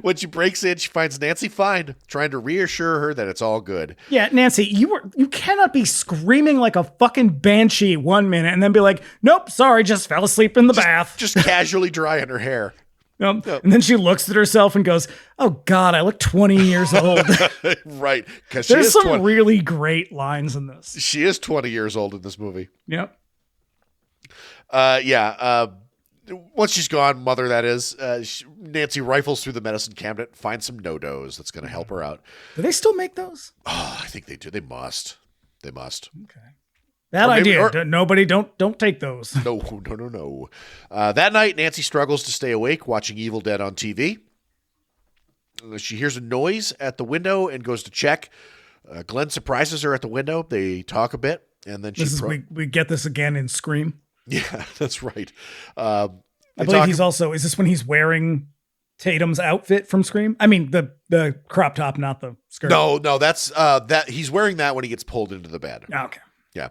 When she breaks in, she finds Nancy fine, trying to reassure her that it's all good. Yeah, Nancy, you cannot be screaming like a fucking banshee 1 minute and then be like, nope, sorry, just fell asleep in the bath. Just casually drying her hair. And then she looks at herself and goes, oh, God, I look 20 years old. Right. There's some really great lines in this. She is 20 years old in this movie. Yep. Once she's gone, mother, that is, Nancy rifles through the medicine cabinet, finds some no-dos that's going to help her out. Do they still make those? Oh, I think they do. They must. Okay. Bad idea. Nobody, don't take those. No. That night, Nancy struggles to stay awake, watching Evil Dead on TV. She hears a noise at the window and goes to check. Glenn surprises her at the window. They talk a bit, and then we get this again in Scream. Yeah, that's right. I believe he's also. Is this when he's wearing Tatum's outfit from Scream? I mean, the crop top, not the skirt. No, that's that. He's wearing that when he gets pulled into the bed. Okay. Yeah.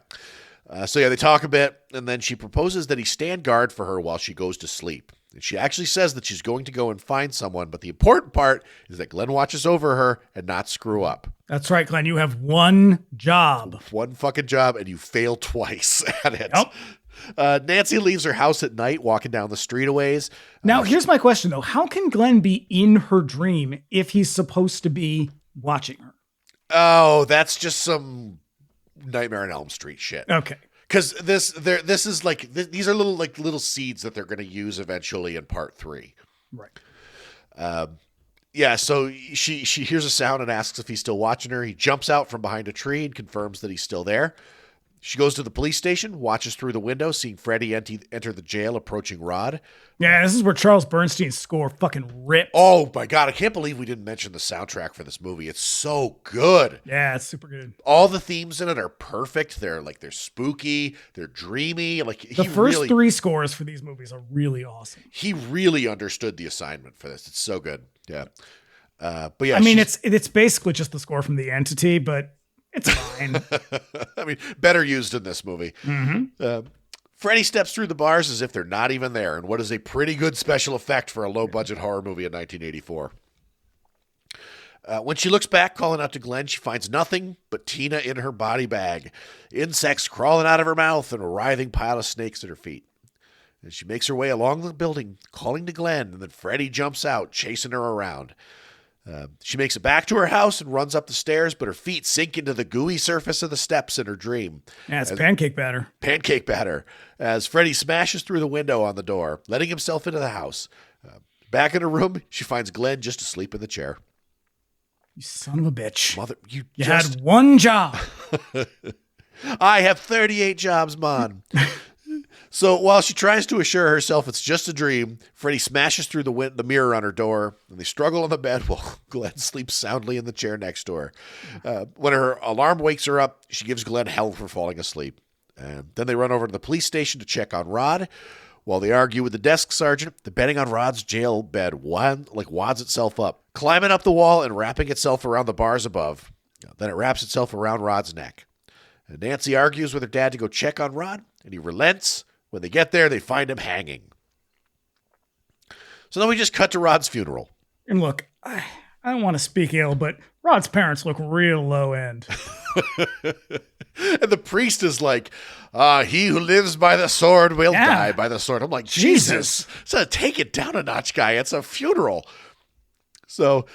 They talk a bit, and then she proposes that he stand guard for her while she goes to sleep. And she actually says that she's going to go and find someone, but the important part is that Glenn watches over her and not screw up. That's right, Glenn. You have one job. One fucking job, and you fail twice at it. Yep. Nancy leaves her house at night, walking down the street a ways. Now, here's my question, though. How can Glenn be in her dream if he's supposed to be watching her? Oh, that's just some Nightmare on Elm Street shit. Okay. Because this is like, these are little seeds that they're going to use eventually in part 3. Right. So she hears a sound and asks if he's still watching her. He jumps out from behind a tree and confirms that he's still there. She goes to the police station, watches through the window, seeing Freddy enter the jail, approaching Rod. Yeah, this is where Charles Bernstein's score fucking rips. Oh my God, I can't believe we didn't mention the soundtrack for this movie. It's so good. Yeah, it's super good. All the themes in it are perfect. They're spooky, they're dreamy. The first 3 scores for these movies are really awesome. He really understood the assignment for this. It's so good. Yeah. But yeah, I mean, it's basically just the score from The Entity, but it's fine. I mean, better used in this movie. Mm-hmm. Freddy steps through the bars as if they're not even there, and what is a pretty good special effect for a low-budget horror movie in 1984. When she looks back, calling out to Glenn, she finds nothing but Tina in her body bag, insects crawling out of her mouth, and a writhing pile of snakes at her feet. And she makes her way along the building, calling to Glenn, and then Freddy jumps out, chasing her around. She makes it back to her house and runs up the stairs, but her feet sink into the gooey surface of the steps in her dream. Yeah, it's pancake batter. Pancake batter. As Freddy smashes through the window on the door, letting himself into the house. Back in her room, she finds Glenn just asleep in the chair. You son of a bitch. Mother, you had one job. I have 38 jobs, Mon. So while she tries to assure herself it's just a dream, Freddy smashes through the mirror on her door, and they struggle on the bed while Glenn sleeps soundly in the chair next to her. When her alarm wakes her up, she gives Glenn hell for falling asleep. Then they run over to the police station to check on Rod. While they argue with the desk sergeant, the bedding on Rod's jail bed wads itself up, climbing up the wall and wrapping itself around the bars above. Then it wraps itself around Rod's neck. And Nancy argues with her dad to go check on Rod, and he relents. When they get there, they find him hanging. So then we just cut to Rod's funeral. And look, I don't want to speak ill, but Rod's parents look real low end. And the priest is like, he who lives by the sword will die by the sword. I'm like, Jesus. So take it down a notch, guy. It's a funeral. So,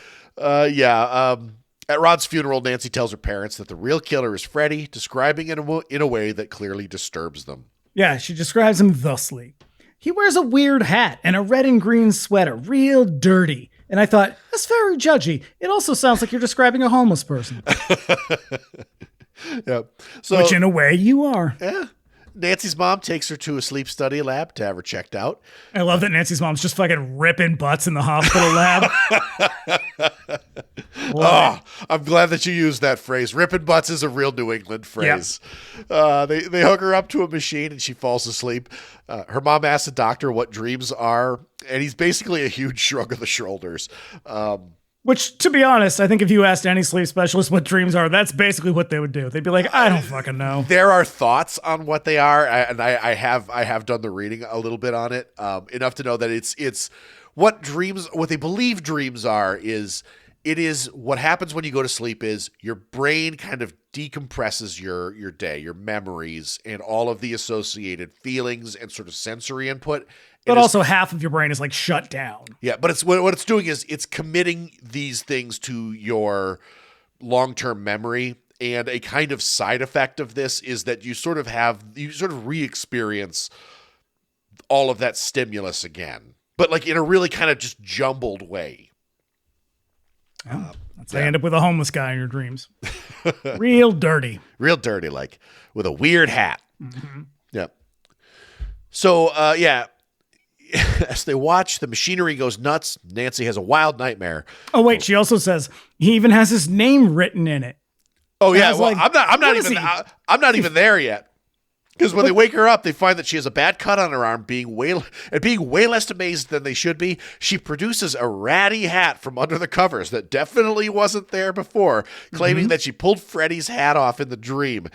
At Rod's funeral, Nancy tells her parents that the real killer is Freddy, describing it in a way that clearly disturbs them. Yeah, she describes him thusly. He wears a weird hat and a red and green sweater, real dirty. And I thought, that's very judgy. It also sounds like you're describing a homeless person. Yeah. So, which in a way you are. Yeah. Nancy's mom takes her to a sleep study lab to have her checked out. I love that Nancy's mom's just fucking ripping butts in the hospital lab. I'm glad that you used that phrase. Ripping butts is a real New England phrase. Yep. They hook her up to a machine and she falls asleep. Her mom asks the doctor what dreams are, and he's basically a huge shrug of the shoulders. Which, to be honest, I think if you asked any sleep specialist what dreams are, that's basically what they would do. They'd be like, I don't fucking know. There are thoughts on what they are, and I have done the reading a little bit on it, enough to know that it's what they believe dreams are is what happens when you go to sleep is your brain kind of decompresses your day, your memories, and all of the associated feelings and sort of sensory input. But also half of your brain is like shut down. Yeah, but it's what it's doing is it's committing these things to your long-term memory, and a kind of side effect of this is that you sort of re-experience all of that stimulus again, but like in a really kind of just jumbled way. That's how you end up with a homeless guy in your dreams. Real dirty, like with a weird hat. Mm-hmm. Yep. So, as they watch, the machinery goes nuts. Nancy has a wild nightmare. Oh wait, she also says he even has his name written in it. Oh yeah, well, I'm not even there yet. Because when they wake her up, they find that she has a bad cut on her arm. Being way less amazed than they should be, she produces a ratty hat from under the covers that definitely wasn't there before, claiming that she pulled Freddy's hat off in the dream.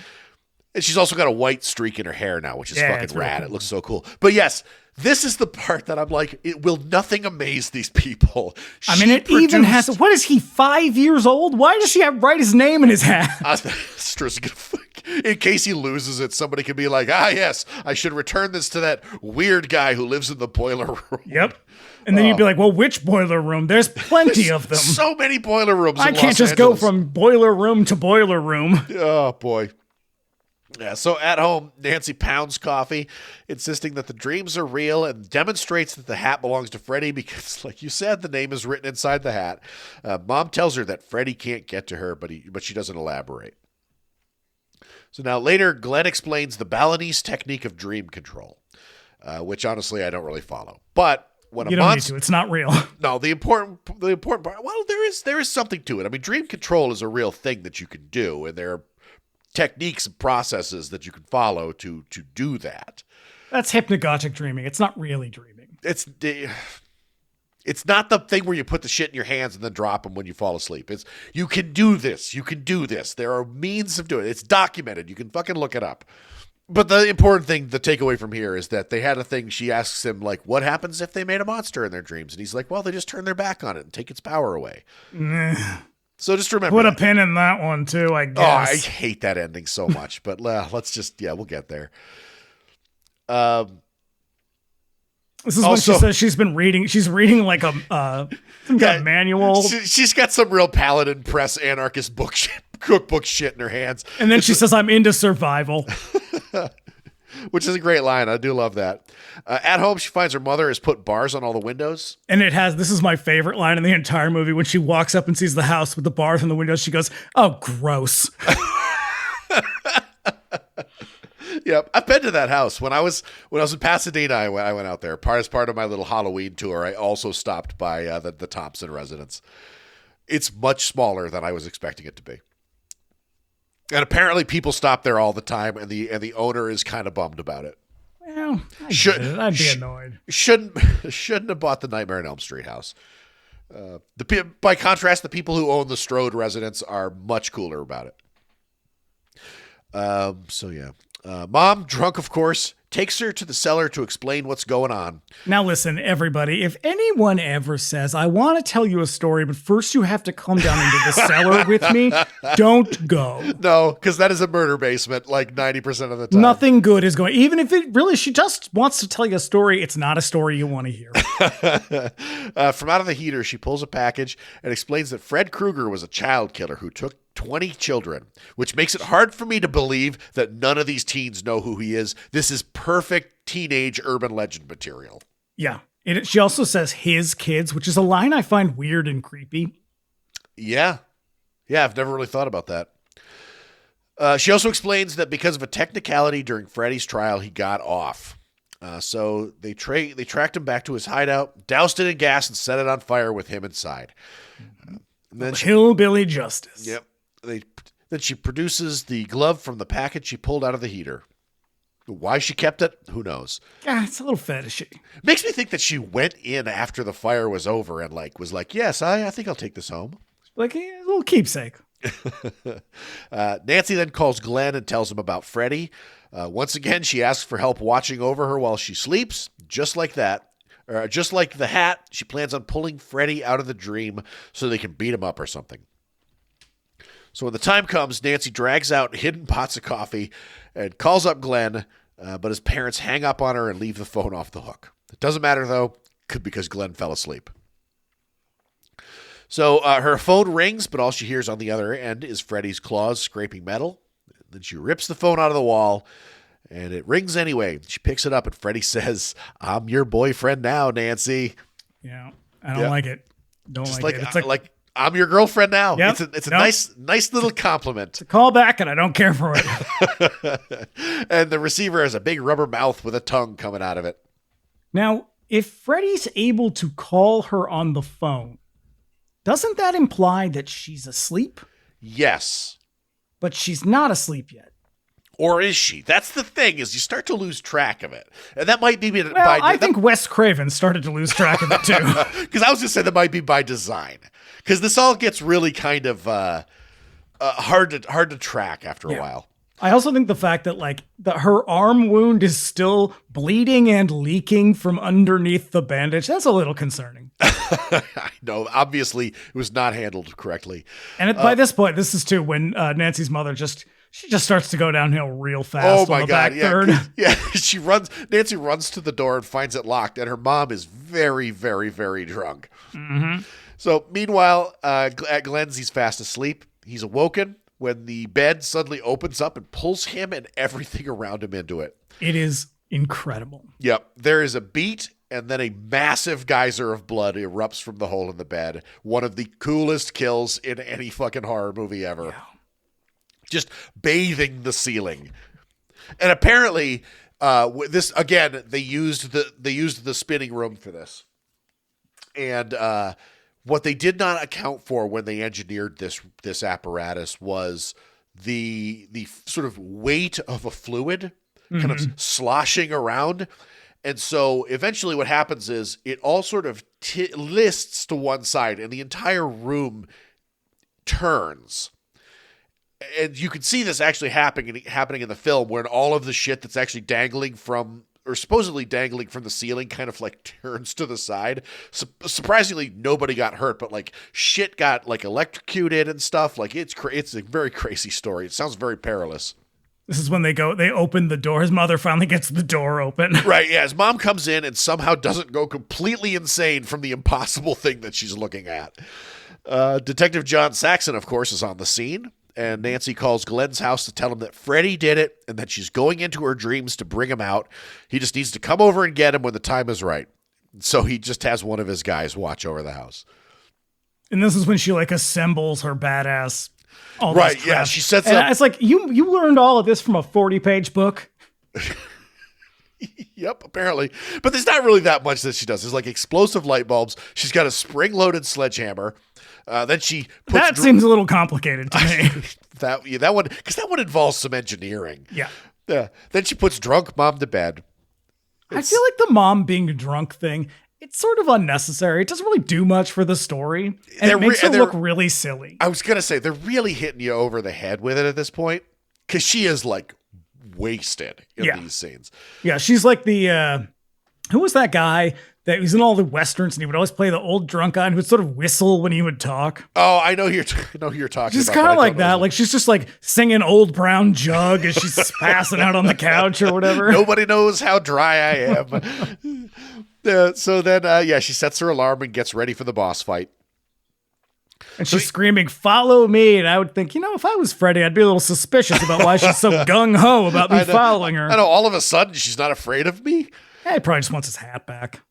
And she's also got a white streak in her hair now, which is fucking rad. Cool. It looks so cool. But yes, this is the part that I'm like, will nothing amaze these people? Even has, what is he, 5 years old? Why does she write his name in his hat? In case he loses it, somebody could be like, yes, I should return this to that weird guy who lives in the boiler room. Yep. And then you'd be like, well, which boiler room? There's plenty of them. So many boiler rooms I can't just go from boiler room to boiler room. Oh, boy. Yeah, so at home, Nancy pounds coffee, insisting that the dreams are real, and demonstrates that the hat belongs to Freddy because, like you said, the name is written inside the hat. Mom tells her that Freddy can't get to her, but she doesn't elaborate. So now later, Glenn explains the Balinese technique of dream control, which honestly I don't really follow. But when you don't need to, it's not real. No, the important part. Well, there is something to it. I mean, dream control is a real thing that you can do, and there are techniques and processes that you can follow to do that. That's hypnagogic dreaming. It's not really dreaming. It's not the thing where you put the shit in your hands and then drop them when you fall asleep. It's you can do this. You can do this. There are means of doing it. It's documented. You can fucking look it up. But the important thing, the takeaway from here is that they had a thing. She asks him, like, what happens if they made a monster in their dreams? And he's like, well, they just turn their back on it and take its power away. So just remember. Put a pin in that one too, I guess. Oh, I hate that ending so much, but let's just, we'll get there. This is when she says she's reading like some kind of manual. She's got some real Paladin Press anarchist cookbook shit in her hands. And then she says, I'm into survival. Which is a great line. I do love that. At home, she finds her mother has put bars on all the windows. And this is my favorite line in the entire movie. When she walks up and sees the house with the bars on the windows, she goes, oh, gross. Yep. I've been to that house. When I was in Pasadena, I went out there. As part of my little Halloween tour, I also stopped by the Thompson residence. It's much smaller than I was expecting it to be. And apparently people stop there all the time, and the owner is kind of bummed about it. Well, I'd be annoyed. Shouldn't have bought the Nightmare on Elm Street house. By contrast, the people who own the Strode residence are much cooler about it. Mom, drunk of course, takes her to the cellar to explain what's going on. Now listen, everybody, if anyone ever says, I want to tell you a story, but first you have to come down into the cellar with me, don't go. No, because that is a murder basement like 90% of the time. Nothing good is going, even if she just wants to tell you a story, it's not a story you want to hear. From out of the heater, she pulls a package and explains that Fred Krueger was a child killer who took 20 children, which makes it hard for me to believe that none of these teens know who he is. This is perfect teenage urban legend material. Yeah. She also says his kids, which is a line I find weird and creepy. Yeah. Yeah, I've never really thought about that. She also explains that because of a technicality during Freddy's trial, he got off. So they tracked him back to his hideout, doused it in gas, and set it on fire with him inside. Then Hillbilly justice. Yep. Then she produces the glove from the package she pulled out of the heater. Why she kept it, who knows? Yeah, it's a little fetishy. Makes me think that she went in after the fire was over and was like, yes, I think I'll take this home. Like a little keepsake. Nancy then calls Glenn and tells him about Freddy. Once again, she asks for help watching over her while she sleeps. Just like that. Just like the hat, she plans on pulling Freddy out of the dream so they can beat him up or something. So when the time comes, Nancy drags out hidden pots of coffee and calls up Glenn, but his parents hang up on her and leave the phone off the hook. It doesn't matter, though, because Glenn fell asleep. So her phone rings, but all she hears on the other end is Freddy's claws scraping metal. Then she rips the phone out of the wall, and it rings anyway. She picks it up, and Freddy says, "I'm your boyfriend now, Nancy." Yeah, I don't like it. Don't Just like it. It's like I'm your girlfriend now. Yep. It's a nice little compliment. It's a callback, and I don't care for it. And the receiver has a big rubber mouth with a tongue coming out of it. Now, if Freddy's able to call her on the phone, doesn't that imply that she's asleep? Yes. But she's not asleep yet. Or is she? That's the thing, is you start to lose track of it. And that might be I think Wes Craven started to lose track of it too. Because I was going to say that might be by design. Because this all gets really kind of hard to track after a while. I also think the fact that her arm wound is still bleeding and leaking from underneath the bandage, that's a little concerning. I know. Obviously, it was not handled correctly. And by this point, this is too when Nancy's mother she just starts to go downhill real fast. Oh my God! Third. Yeah, Nancy runs to the door and finds it locked, and her mom is very, very, very drunk. Mm-hmm. So meanwhile, at Glenn's, he's fast asleep. He's awoken when the bed suddenly opens up and pulls him and everything around him into it. It is incredible. Yep. There is a beat, and then a massive geyser of blood erupts from the hole in the bed. One of the coolest kills in any fucking horror movie ever. Yeah. Just bathing the ceiling. And apparently, this again, they used the spinning room for this. And what they did not account for when they engineered this apparatus was the sort of weight of a fluid kind of sloshing around. And so eventually what happens is it all sort of lists to one side and the entire room turns. And you can see this actually happening in the film when all of the shit that's actually supposedly dangling from the ceiling kind of turns to the side. Surprisingly, nobody got hurt, but shit got electrocuted and stuff. It's a very crazy story. It sounds very perilous. This is when they open the door. His mother finally gets the door open. Right, yeah. His mom comes in and somehow doesn't go completely insane from the impossible thing that she's looking at. Detective John Saxon, of course, is on the scene. And Nancy calls Glenn's house to tell him that Freddy did it and that she's going into her dreams to bring him out. He just needs to come over and get him when the time is right. So he just has one of his guys watch over the house. And this is when she assembles her badass. Right, yeah. She sets up. It's you learned all of this from a 40-page book. Yep, apparently. But there's not really that much that she does. There's explosive light bulbs. She's got a spring-loaded sledgehammer. Then she puts that seems a little complicated to me. that one, because that one involves some engineering. Yeah. Then she puts drunk mom to bed. I feel like the mom being drunk thing, it's sort of unnecessary. It doesn't really do much for the story. And it makes her look really silly. I was going to say, they're really hitting you over the head with it at this point. Because she is wasted in these scenes. Yeah, she's like the, who was that guy that was in all the westerns, and he would always play the old drunk guy who would sort of whistle when he would talk. Oh, I know who you're talking She's about. kind of like that. Like she's just like singing Old Brown Jug as she's passing out on the couch or whatever. Nobody knows how dry I am. So then, she sets her alarm and gets ready for the boss fight. And she's screaming, "Follow me!" And I would think, if I was Freddy, I'd be a little suspicious about why she's so gung-ho about me following her. I know, all of a sudden, she's not afraid of me. He probably just wants his hat back.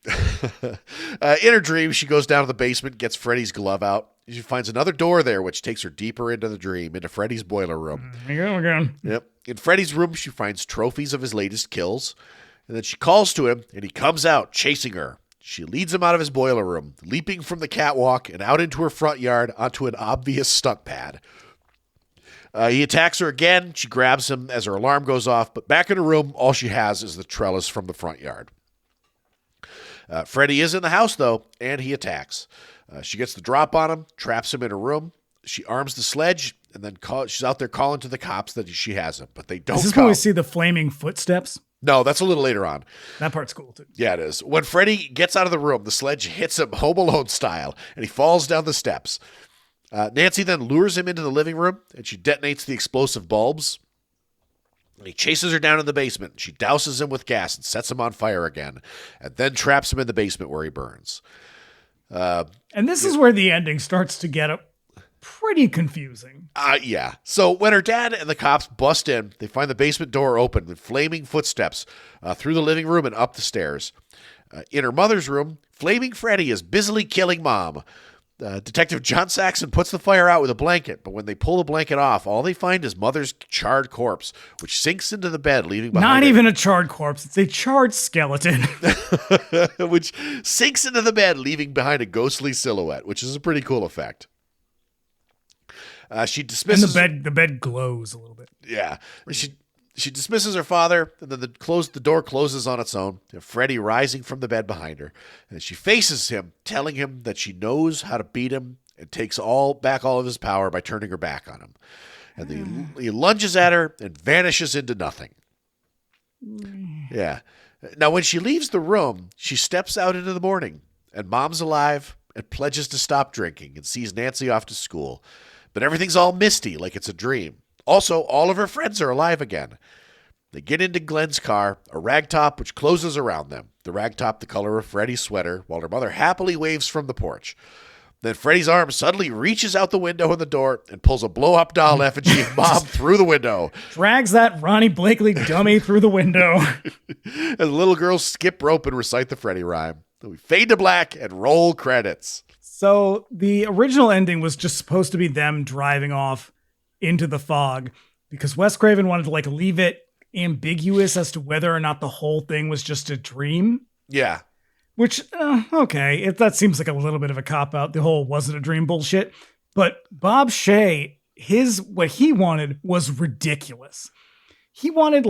In her dream, she goes down to the basement, gets Freddy's glove out. She finds another door there, which takes her deeper into the dream, into Freddy's boiler room. Here we go again. Yep. In Freddy's room, she finds trophies of his latest kills. And then she calls to him, and he comes out, chasing her. She leads him out of his boiler room, leaping from the catwalk and out into her front yard onto an obvious stunt pad. He attacks her again. She grabs him as her alarm goes off, but back in her room, all she has is the trellis from the front yard. Freddy is in the house, though, and he attacks. She gets the drop on him, traps him in her room. She arms the sledge, and then she's out there calling to the cops that she has him, but they don't come. Is this when we see the flaming footsteps? No, that's a little later on. That part's cool, too. Yeah, it is. When Freddy gets out of the room, the sledge hits him Home Alone style, and he falls down the steps. Nancy then lures him into the living room, and she detonates the explosive bulbs. And he chases her down in the basement. She douses him with gas and sets him on fire again, and then traps him in the basement where he burns. And this is where the ending starts to get pretty confusing. Yeah. So when her dad and the cops bust in, they find the basement door open with flaming footsteps through the living room and up the stairs. In her mother's room, Flaming Freddy is busily killing Mom. Detective John Saxon puts the fire out with a blanket, but when they pull the blanket off, all they find is Mother's charred corpse, which sinks into the bed, leaving behind Not even a charred corpse, it's a charred skeleton. which sinks into the bed, leaving behind a ghostly silhouette, which is a pretty cool effect. She dismisses... And the bed glows a little bit. Yeah. She dismisses her father, and then the door closes on its own, and Freddy rising from the bed behind her. And she faces him, telling him that she knows how to beat him and takes back all of his power by turning her back on him. And he lunges at her and vanishes into nothing. Yeah. Now, when she leaves the room, she steps out into the morning, and Mom's alive and pledges to stop drinking and sees Nancy off to school. But everything's all misty, like it's a dream. Also, all of her friends are alive again. They get into Glenn's car, a ragtop which closes around them. The ragtop the color of Freddy's sweater, while her mother happily waves from the porch. Then Freddy's arm suddenly reaches out the window in the door and pulls a blow-up doll effigy of Mom through the window. Drags that Ronnie Blakely dummy through the window. And the little girls skip rope and recite the Freddy rhyme. Then we fade to black and roll credits. So the original ending was just supposed to be them driving off into the fog because Wes Craven wanted to leave it ambiguous as to whether or not the whole thing was just a dream. Yeah. Which, okay, that seems like a little bit of a cop-out, the whole wasn't a dream bullshit. But Bob Shea, what he wanted was ridiculous. He wanted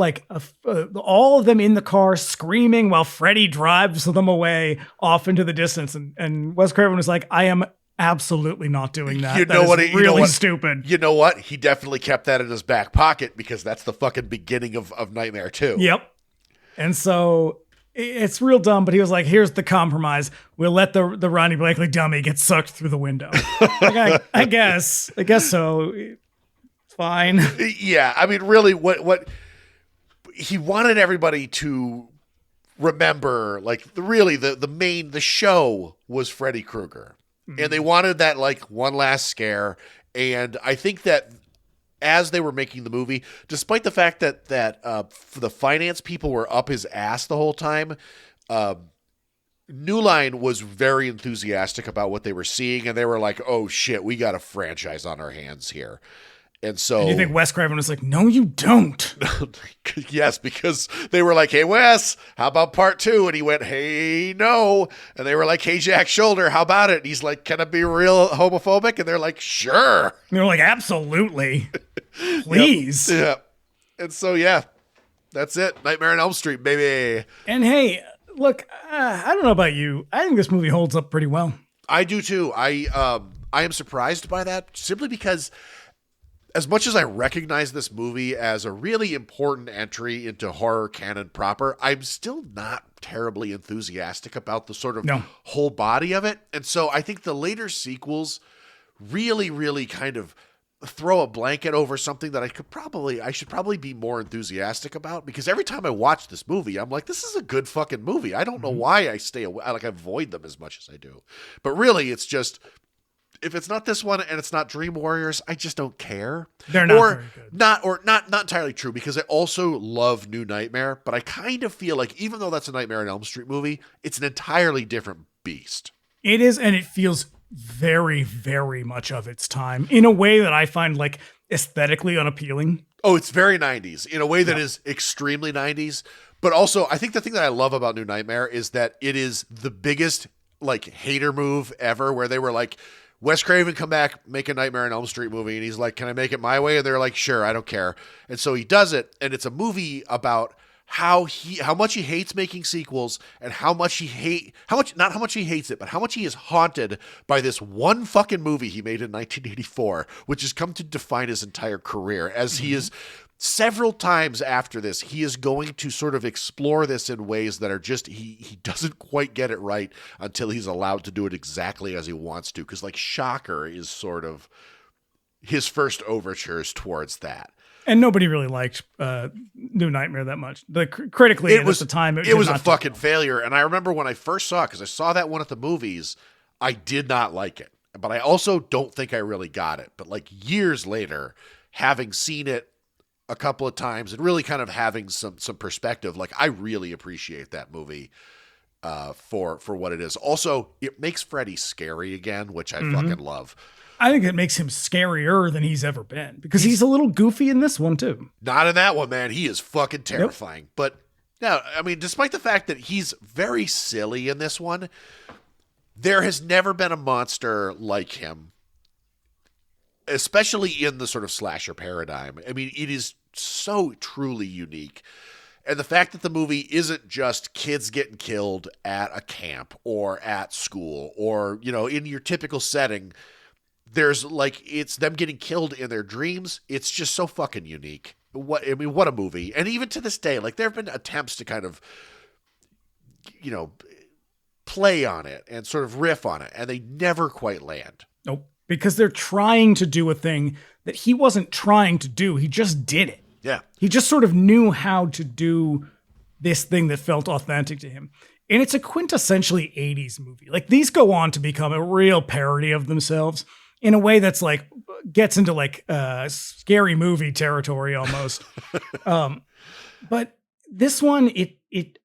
all of them in the car screaming while Freddy drives them away off into the distance. And Wes Craven was like, I am absolutely not doing that. That is really stupid. You know what? He definitely kept that in his back pocket because that's the fucking beginning of Nightmare 2. Yep. And so it's real dumb, but he was like, here's the compromise. We'll let the Ronnie Blakely dummy get sucked through the window. I guess so. It's fine. Yeah. I mean, really, what he wanted everybody to remember, the show was Freddy Krueger. And they wanted that one last scare. And I think that as they were making the movie, despite the fact that the finance people were up his ass the whole time, New Line was very enthusiastic about what they were seeing. And they were like, oh shit, we got a franchise on our hands here. And so... And you think Wes Craven was like, no, you don't. Yes, because they were like, hey, Wes, how about part 2? And he went, hey, no. And they were like, hey, Jack Shoulder, how about it? And he's like, can it be real homophobic? And they're like, sure. And they're like, absolutely. Please. Yep. And so, yeah, that's it. Nightmare on Elm Street, baby. And hey, look, I don't know about you. I think this movie holds up pretty well. I do, too. I am surprised by that simply because... as much as I recognize this movie as a really important entry into horror canon proper, I'm still not terribly enthusiastic about the sort of whole body of it. And so I think the later sequels really, really kind of throw a blanket over something that I should probably be more enthusiastic about, because every time I watch this movie, I'm like, this is a good fucking movie. I don't know why I stay away. I avoid them as much as I do. But really, it's just, if it's not this one and it's not Dream Warriors, I just don't care. They're not very good. Not entirely true, because I also love New Nightmare, but I kind of feel like even though that's a Nightmare on Elm Street movie, it's an entirely different beast. It is, and it feels very, very much of its time in a way that I find like aesthetically unappealing. Oh, it's very 90s in a way that is extremely 90s. But also, I think the thing that I love about New Nightmare is that it is the biggest like hater move ever, where they were like, Wes Craven, come back, make a Nightmare on Elm Street movie. And he's like, can I make it my way? And they're like, sure, I don't care. And so he does it. And it's a movie about how much he hates making sequels, and not how much he hates it, but how much he is haunted by this one fucking movie he made in 1984, which has come to define his entire career, as he is several times after this, he is going to sort of explore this in ways that are just, he doesn't quite get it right until he's allowed to do it exactly as he wants to. Cause like Shocker is sort of his first overtures towards that. And nobody really liked New Nightmare that much. Critically, at the time, it was a fucking failure. And I remember when I first saw it, because I saw that one at the movies, I did not like it. But I also don't think I really got it. But like years later, having seen it a couple of times and really kind of having some perspective, like I really appreciate that movie for what it is. Also, it makes Freddy scary again, which I fucking love. I think it makes him scarier than he's ever been, because he's a little goofy in this one too. Not in that one, man. He is fucking terrifying. Yep. But now, I mean, despite the fact that he's very silly in this one, there has never been a monster like him, especially in the sort of slasher paradigm. I mean, it is so truly unique. And the fact that the movie isn't just kids getting killed at a camp or at school or, you know, in your typical setting, there's like, it's them getting killed in their dreams. It's just so fucking unique. What a movie. And even to this day, like there have been attempts to kind of, you know, play on it and sort of riff on it, and they never quite land. Nope. Because they're trying to do a thing that he wasn't trying to do. He just did it. Yeah. He just sort of knew how to do this thing that felt authentic to him. And it's a quintessentially 80s movie. Like these go on to become a real parody of themselves in a way that's like gets into like scary movie territory almost. But this one,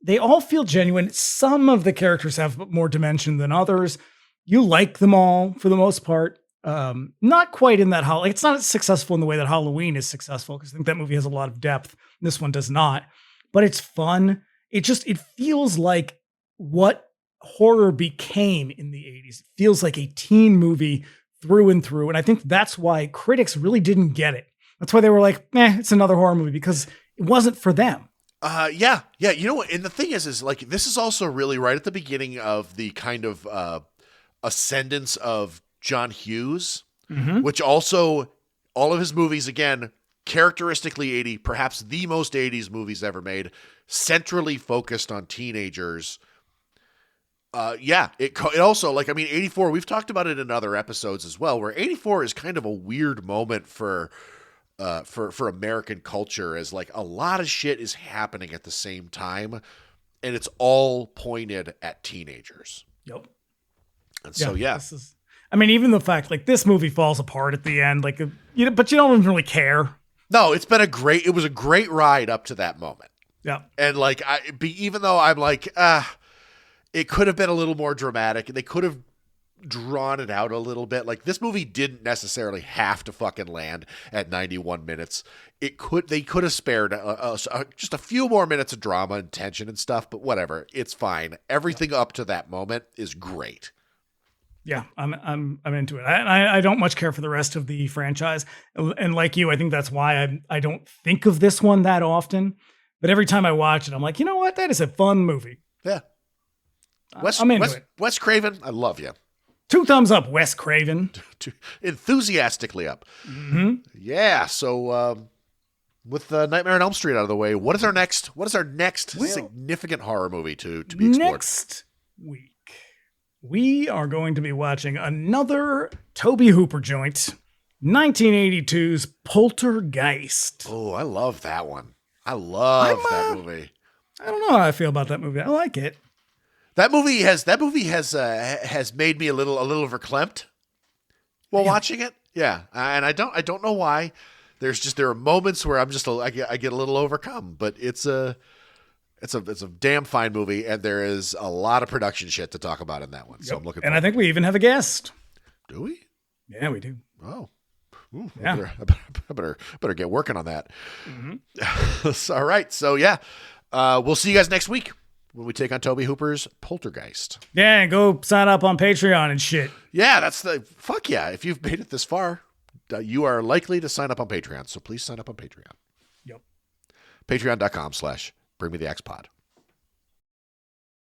they all feel genuine. Some of the characters have more dimension than others. You like them all for the most part. Not quite in that it's not as successful in the way that Halloween is successful, because I think that movie has a lot of depth. This one does not, but it's fun. It feels like what horror became in the 80s. It feels like a teen movie through and through. And I think that's why critics really didn't get it. That's why they were like, it's another horror movie, because it wasn't for them. Yeah. You know what? And the thing is like, this is also really right at the beginning of the kind of ascendance of John Hughes, which also all of his movies, again, characteristically 80, perhaps the most 80s movies ever made, centrally focused on teenagers. It also, like, I mean, 84, we've talked about it in other episodes as well, where 84 is kind of a weird moment for American culture, as like a lot of shit is happening at the same time, and it's all pointed at teenagers. Yep. And so, this is, I mean, even the fact like this movie falls apart at the end, like, but you don't even really care. No, it was a great ride up to that moment. Yeah. And like, even though I'm like, it could have been a little more dramatic, and they could have drawn it out a little bit. Like, this movie didn't necessarily have to fucking land at 91 minutes. They could have spared just a few more minutes of drama and tension and stuff, but whatever. It's fine. Everything up to that moment is great. Yeah, I'm into it. I don't much care for the rest of the franchise, and like you, I think that's why I don't think of this one that often. But every time I watch it, I'm like, you know what? That is a fun movie. Yeah. I'm into it. Wes Craven, I love you. 2 thumbs up, Wes Craven. Enthusiastically up. Mm-hmm. Yeah. So with Nightmare on Elm Street out of the way, what is our next significant horror movie to be explored? Next week, we are going to be watching another Tobe Hooper joint, 1982's Poltergeist. Oh, I love that one. I love that movie. I don't know how I feel about that movie. I like it. That movie has made me a little verklempt while watching it. Yeah, and I don't know why. There are moments where I get a little overcome, but it's a damn fine movie, and there is a lot of production shit to talk about in that one. So I'm looking. And I think we even have a guest. Do we? Yeah, we do. Oh. Ooh, yeah. I better get working on that. Mm-hmm. All right. So yeah, we'll see you guys next week when we take on Tobe Hooper's Poltergeist. Yeah, and go sign up on Patreon and shit. Yeah, fuck yeah. If you've made it this far, you are likely to sign up on Patreon. So please sign up on Patreon. Yep. Patreon.com/BringMeTheAxePod.